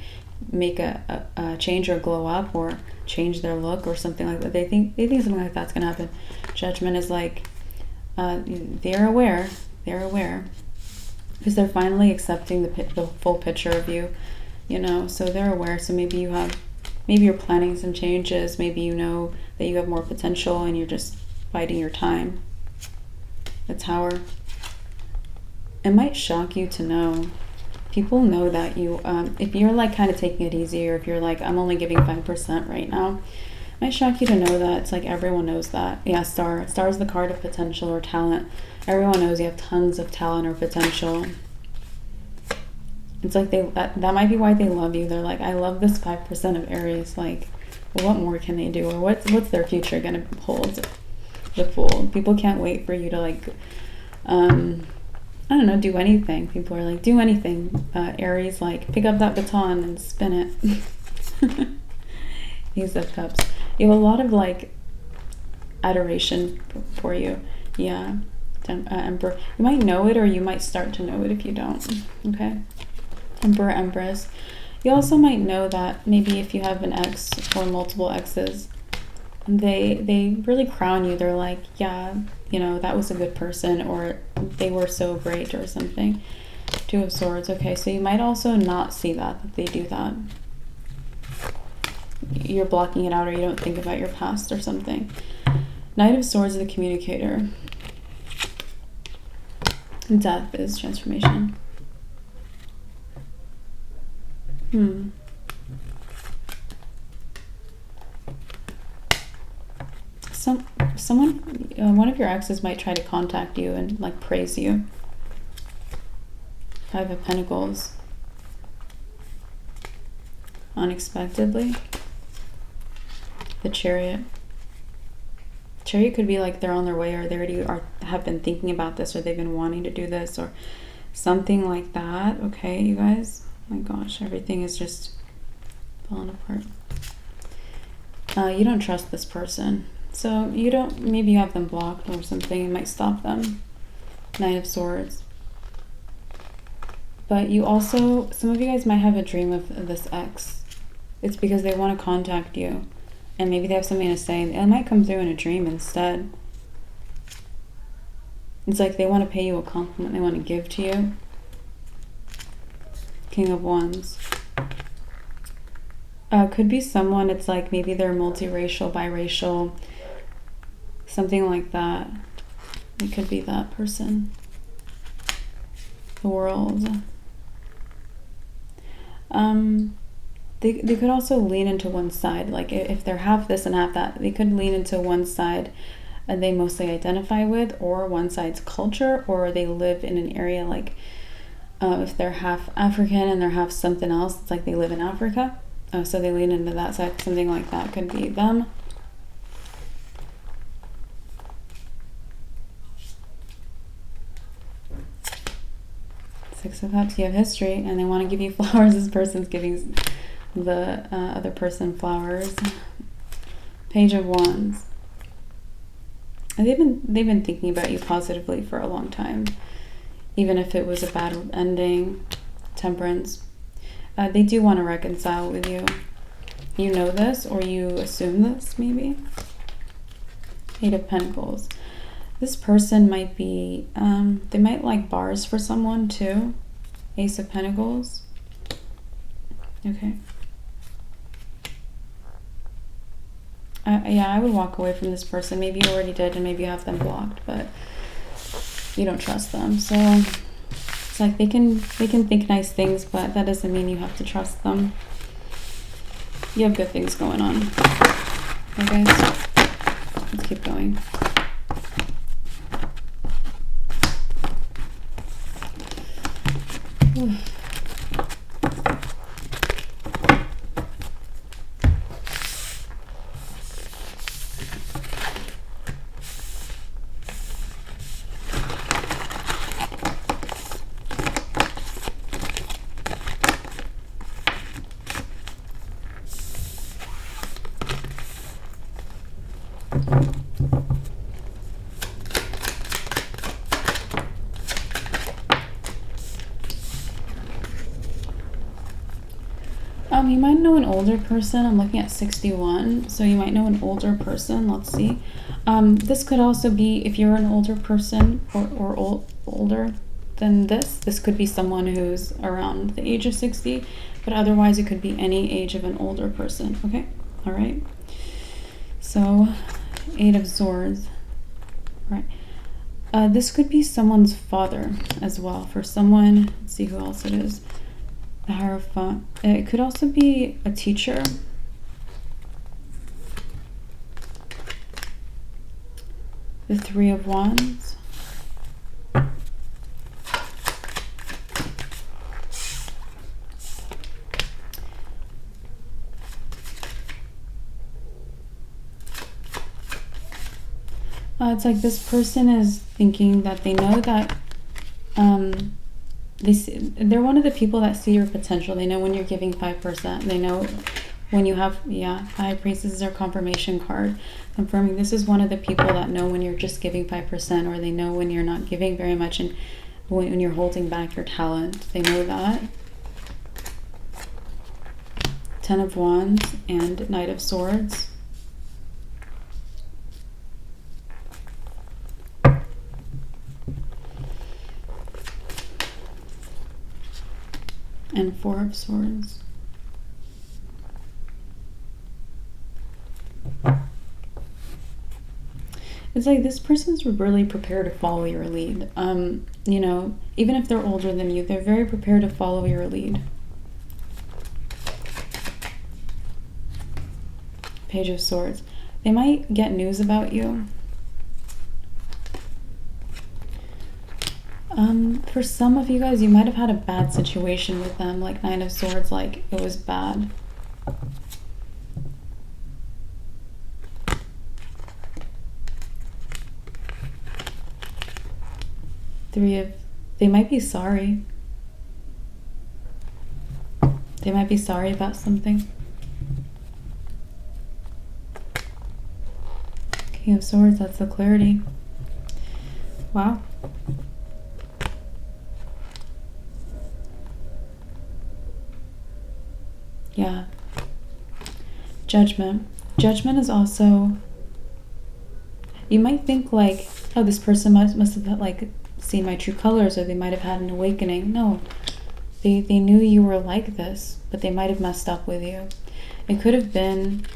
S1: make a change or glow up or change their look or something like that. They think something like that's gonna happen. Judgment is like, they're aware because they're finally accepting the full picture of you, you know. So they're aware. So maybe you're planning some changes. Maybe you know that you have more potential and you're just biding your time. The Tower. It might shock you to know, people know that you, if you're like kind of taking it easy, or if you're like, I'm only giving 5% right now, it might shock you to know that. It's like everyone knows that. Yeah, Star. Star is the card of potential or talent. Everyone knows you have tons of talent or potential. It's like that might be why they love you. They're like, I love this 5% of Aries. Like, well, what more can they do? Or what's their future gonna hold? The Fool. People can't wait for you to like I don't know, do anything. People are like, do anything. Aries, like, pick up that baton and spin it. Ace of Cups. You have a lot of, like, adoration for you. Yeah. Emperor. You might know it, or you might start to know it if you don't. Okay. Emperor, Empress. You also might know that maybe if you have an ex or multiple exes, they really crown you. They're like, yeah, you know, that was a good person, or they were so great, or something. Two of Swords. Okay, so you might also not see that they do that. You're blocking it out, or you don't think about your past or something. Knight of Swords is the communicator. Death is transformation. Someone, one of your exes might try to contact you and, like, praise you. Five of Pentacles. Unexpectedly. The Chariot. Chariot could be like they're on their way, or they already have been thinking about this, or they've been wanting to do this, or something like that. Okay, you guys. Oh my gosh, everything is just falling apart. You don't trust this person. So you don't, maybe you have them blocked or something. You might stop them. Knight of Swords. But you also, some of you guys might have a dream of this ex. It's because they want to contact you. And maybe they have something to say. It might come through in a dream instead. It's like they want to pay you a compliment. They want to give to you. King of Wands. Could be someone, it's like maybe they're multiracial, biracial, something like that. It could be that person. The World. They could also lean into one side. Like if they're half this and half that, they could lean into one side and they mostly identify with, or one side's culture, or they live in an area like, if they're half African and they're half something else, it's like they live in Africa. So they lean into that side. Something like that could be them. Six of Cups. You have history, and they want to give you flowers. This person's giving the other person flowers. Page of Wands. And they've been thinking about you positively for a long time, even if it was a bad ending. Temperance. They do want to reconcile with you. You know this, or you assume this, maybe. Eight of Pentacles. This person might be, they might like bars for someone too. Ace of Pentacles. Okay. Yeah, I would walk away from this person. Maybe you already did, and maybe you have them blocked, but you don't trust them. So it's like they can think nice things, but that doesn't mean you have to trust them. You have good things going on. Okay, let's keep going. You might know an older person. I'm looking at 61, so you might know an older person. Let's see. This could also be, if you're an older person or older than this could be someone who's around the age of 60, but otherwise it could be any age of an older person. Okay, all right. So, Eight of Swords. Right. This could be someone's father as well. For someone, let's see who else it is. The Hierophant. It could also be a teacher. The Three of Wands. It's like this person is thinking that they know that they're one of the people that see your potential. They know when you're giving 5%. They know when you have, High Priestess is our confirmation card, confirming this is one of the people that know when you're just giving 5%, or they know when you're not giving very much and when you're holding back your talent. They know that. 10 of Wands and Knight of Swords. And 4 of Swords. It's like this person's really prepared to follow your lead. You know, even if they're older than you, they're very prepared to follow your lead. Page of Swords. They might get news about you. For some of you guys, you might have had a bad situation with them, like 9 of Swords, like it was bad. They might be sorry. They might be sorry about something. King of Swords, that's the clarity. Wow. Yeah. Judgment. Judgment is also, you might think like, oh, this person must have like seen my true colors, or they might have had an awakening. No, they knew you were like this, but they might have messed up with you. It could have been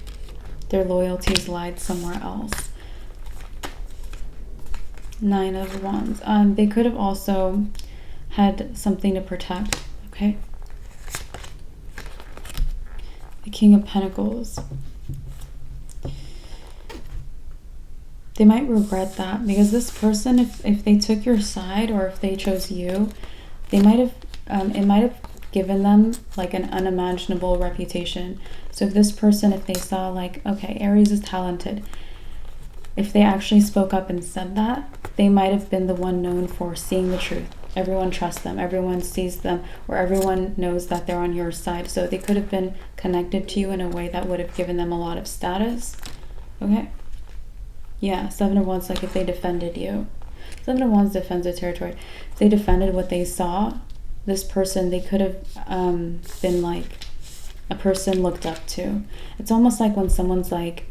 S1: their loyalties lied somewhere else. 9 of Wands. They could have also had something to protect. Okay. The King of Pentacles. They might regret that, because this person, if they took your side or if they chose you, they might have, it might have given them like an unimaginable reputation. So if this person, if they saw like, okay, Aries is talented, if they actually spoke up and said that, they might have been the one known for seeing the truth. Everyone trusts them, everyone sees them, or everyone knows that they're on your side. So they could have been connected to you in a way that would have given them a lot of status. Okay. Yeah, 7 of Wands, like if they defended you. 7 of Wands defends their territory. If they defended what they saw, this person, they could have been like a person looked up to. It's almost like when someone's like,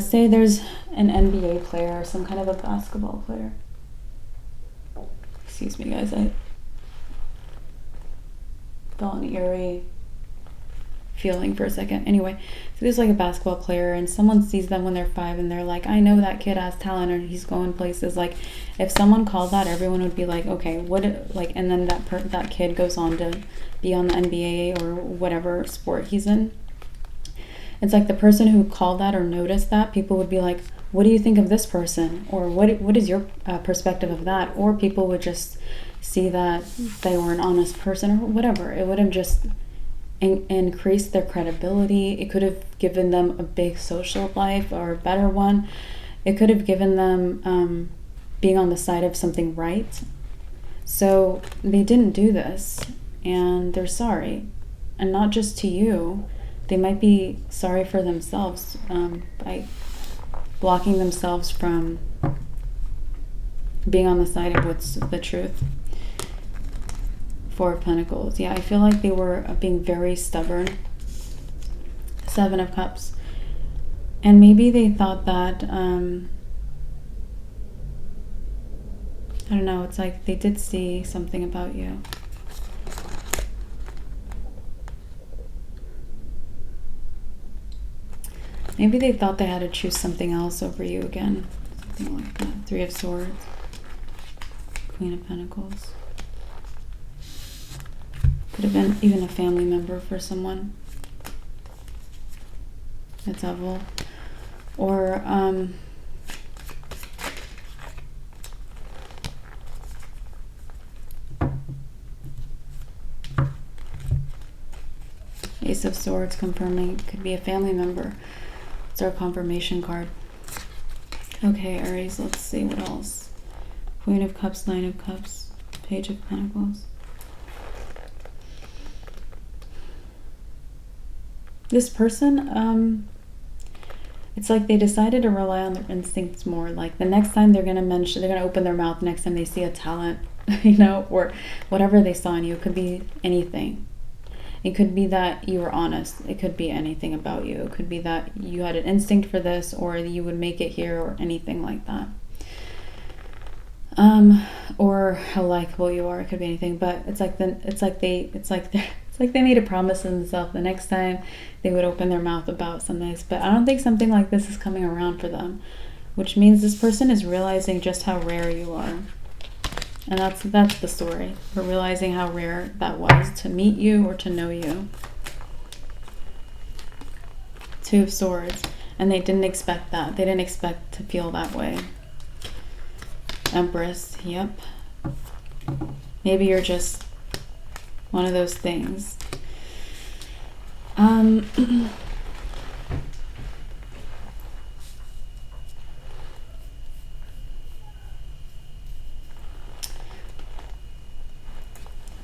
S1: say there's an NBA player or some kind of a basketball player. Excuse me, guys, I felt an eerie feeling for a second. Anyway, so there's like a basketball player and someone sees them when they're 5 and they're like, I know that kid has talent or he's going places. Like if someone called that, everyone would be like, okay, what, like, and then that kid goes on to be on the NBA or whatever sport he's in. It's like the person who called that or noticed that, people would be like, what do you think of this person? Or what is your perspective of that? Or people would just see that they were an honest person or whatever. It would have just increased their credibility. It could have given them a big social life or a better one. It could have given them being on the side of something right. So they didn't do this and they're sorry. And not just to you. They might be sorry for themselves by blocking themselves from being on the side of what's the truth. 4 of Pentacles. Yeah, I feel like they were being very stubborn. 7 of Cups. And maybe they thought that, I don't know, it's like they did see something about you. Maybe they thought they had to choose something else over you again. Something like that. 3 of Swords. Queen of Pentacles. Could have been even a family member for someone. The Devil. Or, Ace of Swords confirming it could be a family member. It's our confirmation card. Okay, Aries, let's see what else. Queen of Cups, Nine of Cups, Page of Pentacles. This person, it's like they decided to rely on their instincts more. Like the next time they're going to open their mouth next time they see a talent, you know, or whatever they saw in you. It could be anything. It could be that you were honest. It could be anything about you. It could be that you had an instinct for this, or you would make it here, or anything like that. Or how likable you are. It could be anything. But it's like they made a promise to themselves the next time they would open their mouth about something. But I don't think something like this is coming around for them, which means this person is realizing just how rare you are. And that's the story. We're realizing how rare that was to meet you or to know you. Two of Swords. And they didn't expect that. They didn't expect to feel that way. Empress. Yep. Maybe you're just one of those things.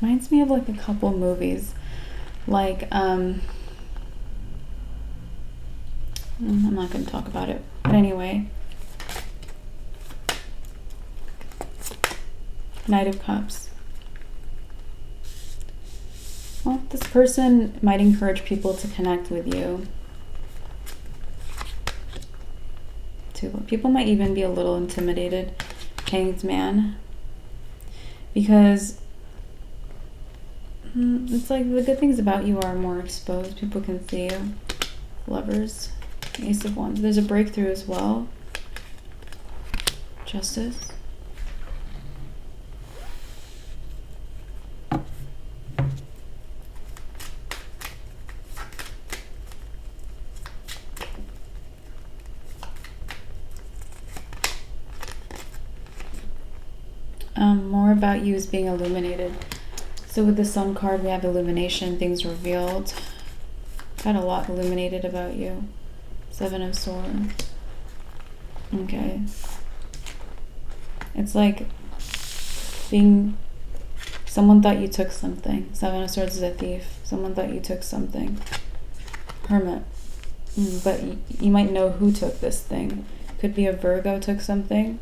S1: Reminds me of like a couple movies, like I'm not going to talk about it, but anyway. Knight of Cups. Well, this person might encourage people to connect with you. People might even be a little intimidated. Hanged Man. Because it's like the good things about you are more exposed. People can see you. Lovers. Ace of Wands. There's a breakthrough as well. Justice. More about you is being illuminated. So with the Sun card, we have illumination, things revealed. Got a lot illuminated about you. Seven of Swords. Okay. It's like someone thought you took something. Seven of Swords is a thief. Someone thought you took something. Hermit. But you might know who took this thing. Could be a Virgo took something.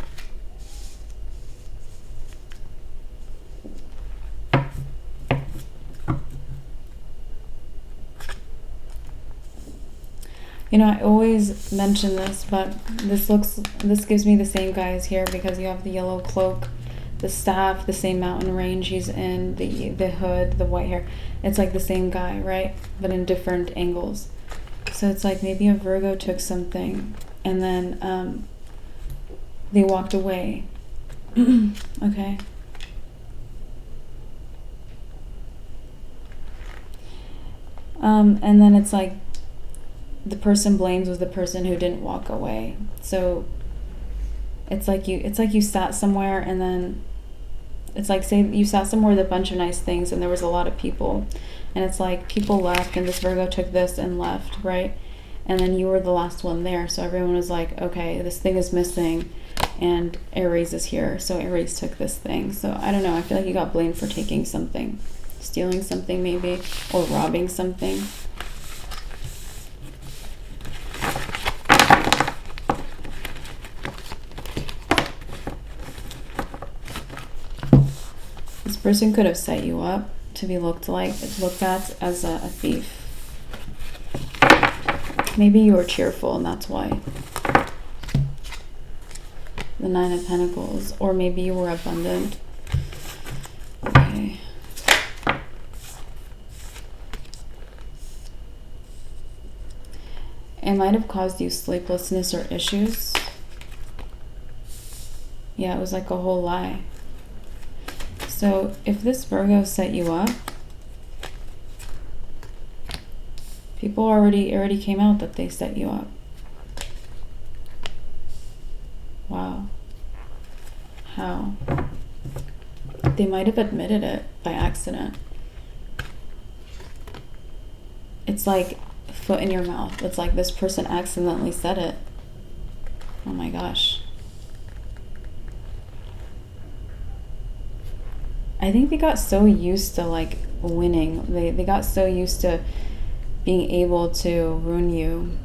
S1: You know, I always mention this, but this gives me the same guy as here, because you have the yellow cloak, the staff, the same mountain range he's in, the hood, the white hair. It's like the same guy, right? But in different angles. So it's like maybe a Virgo took something and then they walked away. Okay. And then it's like the person blames was the person who didn't walk away. So it's like you sat somewhere, and then it's like, say you sat somewhere with a bunch of nice things and there was a lot of people, and it's like people left and this Virgo took this and left, right? And then you were the last one there, so everyone was like, okay, this thing is missing and Aries is here, so Aries took this thing. So I don't know, I feel like you got blamed for taking something, stealing something maybe, or robbing something. This person could have set you up to be looked at as a thief. Maybe you were cheerful and that's why. The Nine of Pentacles. Or maybe you were abundant. Okay. It might have caused you sleeplessness or issues. Yeah, it was like a whole lie. So if this Virgo set you up, people already came out that they set you up. Wow. How? They might have admitted it by accident. It's like foot in your mouth. It's like this person accidentally said it. Oh my gosh. I think they got so used to like winning. They got so used to being able to ruin you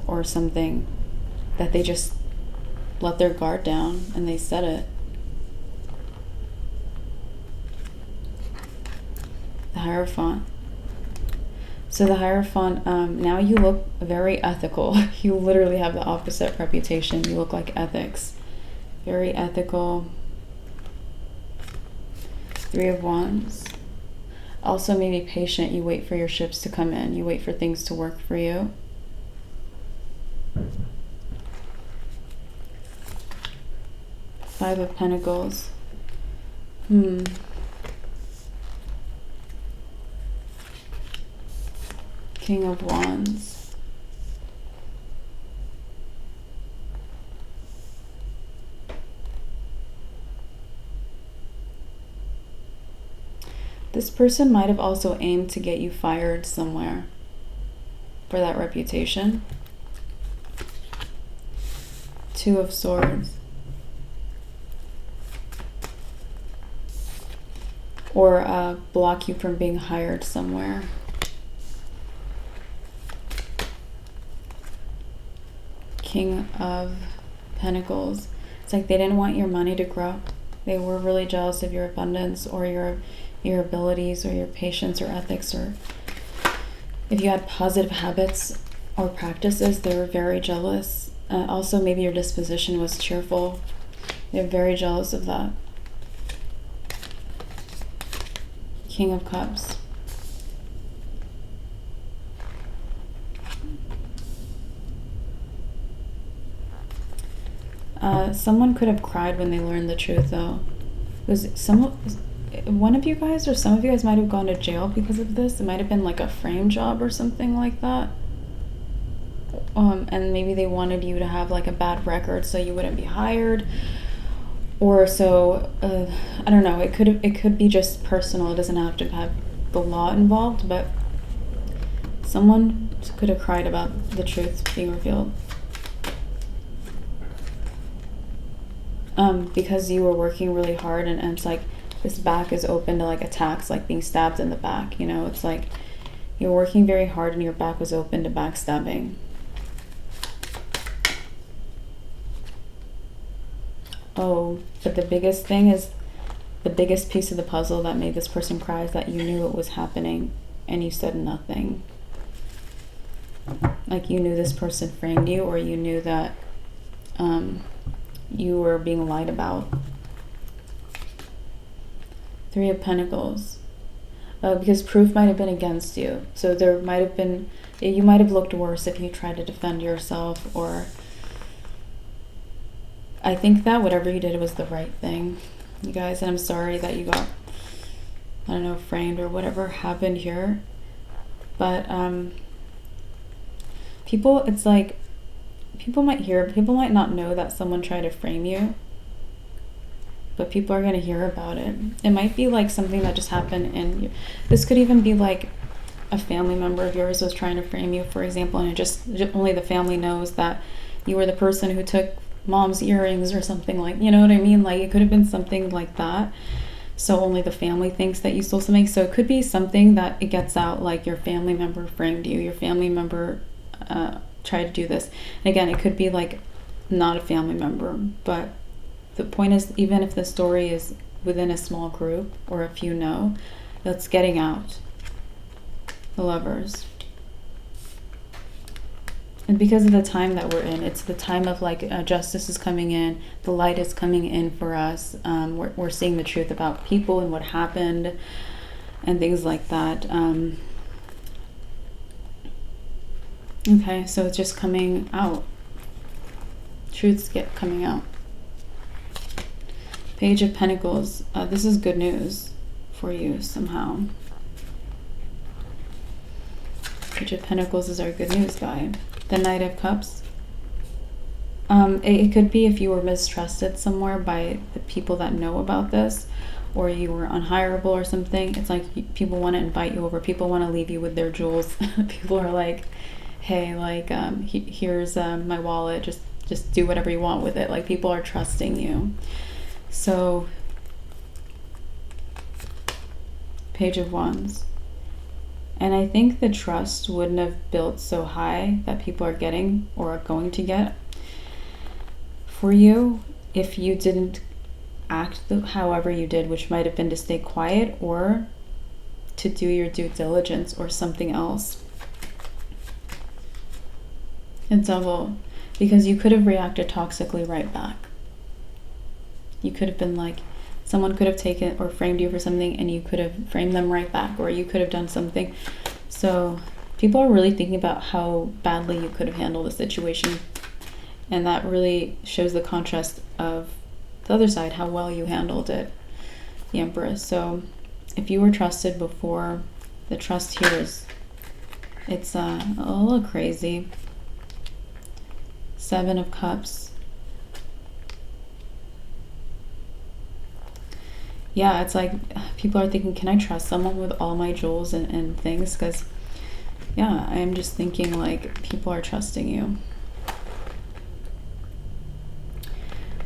S1: or something that they just let their guard down and they said it. The Hierophant. So the Hierophant, now you look very ethical. You literally have the opposite reputation. You look like ethics. Very ethical. Three of Wands. Also maybe patient. You wait for your ships to come in. You wait for things to work for you. Five of Pentacles. King of Wands. This person might have also aimed to get you fired somewhere for that reputation. Two of Swords. Or block you from being hired somewhere. King of Pentacles. It's like they didn't want your money to grow. They were really jealous of your abundance or your abilities or your patience or ethics, or if you had positive habits or practices, they were very jealous. Also, maybe your disposition was cheerful. They're very jealous of that. King of Cups. Someone could have cried when they learned the truth, though. One of you guys or some of you guys might have gone to jail because of this. It might have been like a frame job or something like that. And maybe they wanted you to have like a bad record so you wouldn't be hired. Or so, I don't know, it could be just personal. It doesn't have to have the law involved, but someone could have cried about the truth being revealed. Because you were working really hard and it's like this back is open to like attacks, like being stabbed in the back, you know? It's like you're working very hard and your back was open to backstabbing. Oh, but the biggest thing is, the biggest piece of the puzzle that made this person cry is that you knew it was happening and you said nothing. Like you knew this person framed you, or you knew that you were being lied about. Three of Pentacles. Because proof might have been against you. So there might have been, you might have looked worse if you tried to defend yourself, or I think that whatever you did was the right thing, you guys, and I'm sorry that you got, I don't know, framed or whatever happened here. But people, it's like, people might not know that someone tried to frame you, but people are going to hear about it. It might be like something that just happened in you. This could even be like a family member of yours was trying to frame you, for example, and it just only the family knows that you were the person who took mom's earrings or something, like, you know what I mean? Like it could have been something like that. So only the family thinks that you stole something. So it could be something that it gets out, like your family member framed you, your family member tried to do this. And again, it could be like not a family member, but the point is, even if the story is within a small group or if you know, that's getting out. The Lovers. And because of the time that we're in, it's the time of like justice is coming in, the light is coming in for us. We're seeing the truth about people and what happened and things like that. Okay, so it's just coming out. Truths get coming out. Page of Pentacles. This is good news for you somehow. Page of Pentacles is our good news guide. The Knight of Cups. It could be if you were mistrusted somewhere by the people that know about this, or you were unhireable or something. It's like people want to invite you over. People want to leave you with their jewels. People are like, hey, like, here's my wallet. Just do whatever you want with it. Like, people are trusting you. So Page of Wands. And I think the trust wouldn't have built so high that people are getting or are going to get for you if you didn't act however you did, which might have been to stay quiet or to do your due diligence or something else. And Devil, because you could have reacted toxically right back. You could have been like, someone could have taken or framed you for something and you could have framed them right back, or you could have done something. So people are really thinking about how badly you could have handled the situation. And that really shows the contrast of the other side, how well you handled it, the Empress. So if you were trusted before, the trust here is, it's a little crazy. Seven of Cups. Yeah, it's like people are thinking, can I trust someone with all my jewels and things? Because, yeah, I'm just thinking like people are trusting you.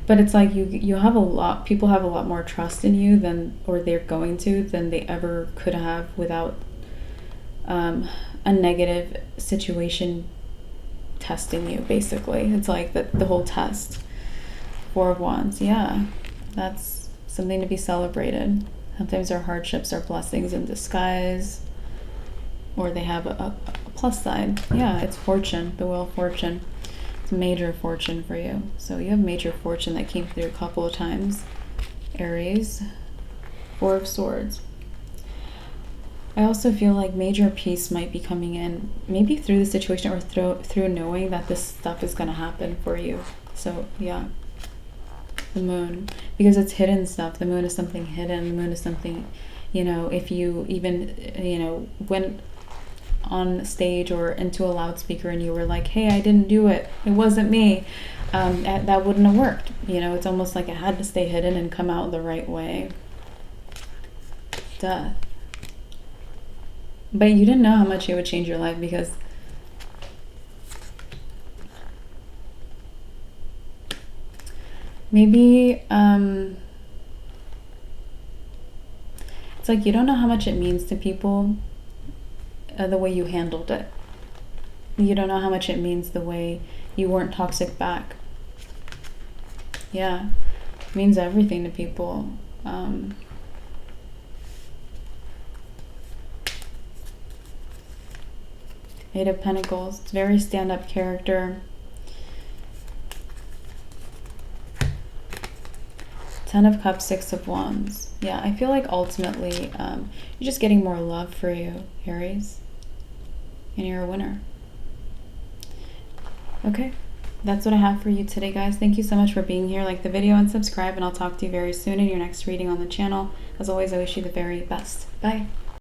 S1: But it's like you have a lot, people have a lot more trust in you than, or they're going to, than they ever could have without a negative situation testing you, basically. It's like the whole test. Four of Wands. Yeah, that's something to be celebrated. Sometimes our hardships are blessings in disguise, or they have a plus side. Yeah, it's fortune, the Wheel of Fortune. It's major fortune for you. So you have major fortune that came through a couple of times. Aries. Four of Swords. I also feel like major peace might be coming in, maybe through the situation or through knowing that this stuff is going to happen for you. So yeah, the Moon, because it's hidden stuff. The Moon is something hidden. The Moon is something, you know, if you even, you know, went on stage or into a loudspeaker and you were like, hey, I didn't do it, it wasn't me, that wouldn't have worked. You know, it's almost like it had to stay hidden and come out the right way. Death. But you didn't know how much it would change your life, because maybe it's like you don't know how much it means to people, the way you handled it. You don't know how much it means the way you weren't toxic back. Yeah, it means everything to people. Eight of Pentacles. It's very stand-up character. Ten of Cups, Six of Wands. Yeah, I feel like ultimately you're just getting more love for you, Aries. And you're a winner. Okay, that's what I have for you today, guys. Thank you so much for being here. Like the video and subscribe, and I'll talk to you very soon in your next reading on the channel. As always, I wish you the very best. Bye.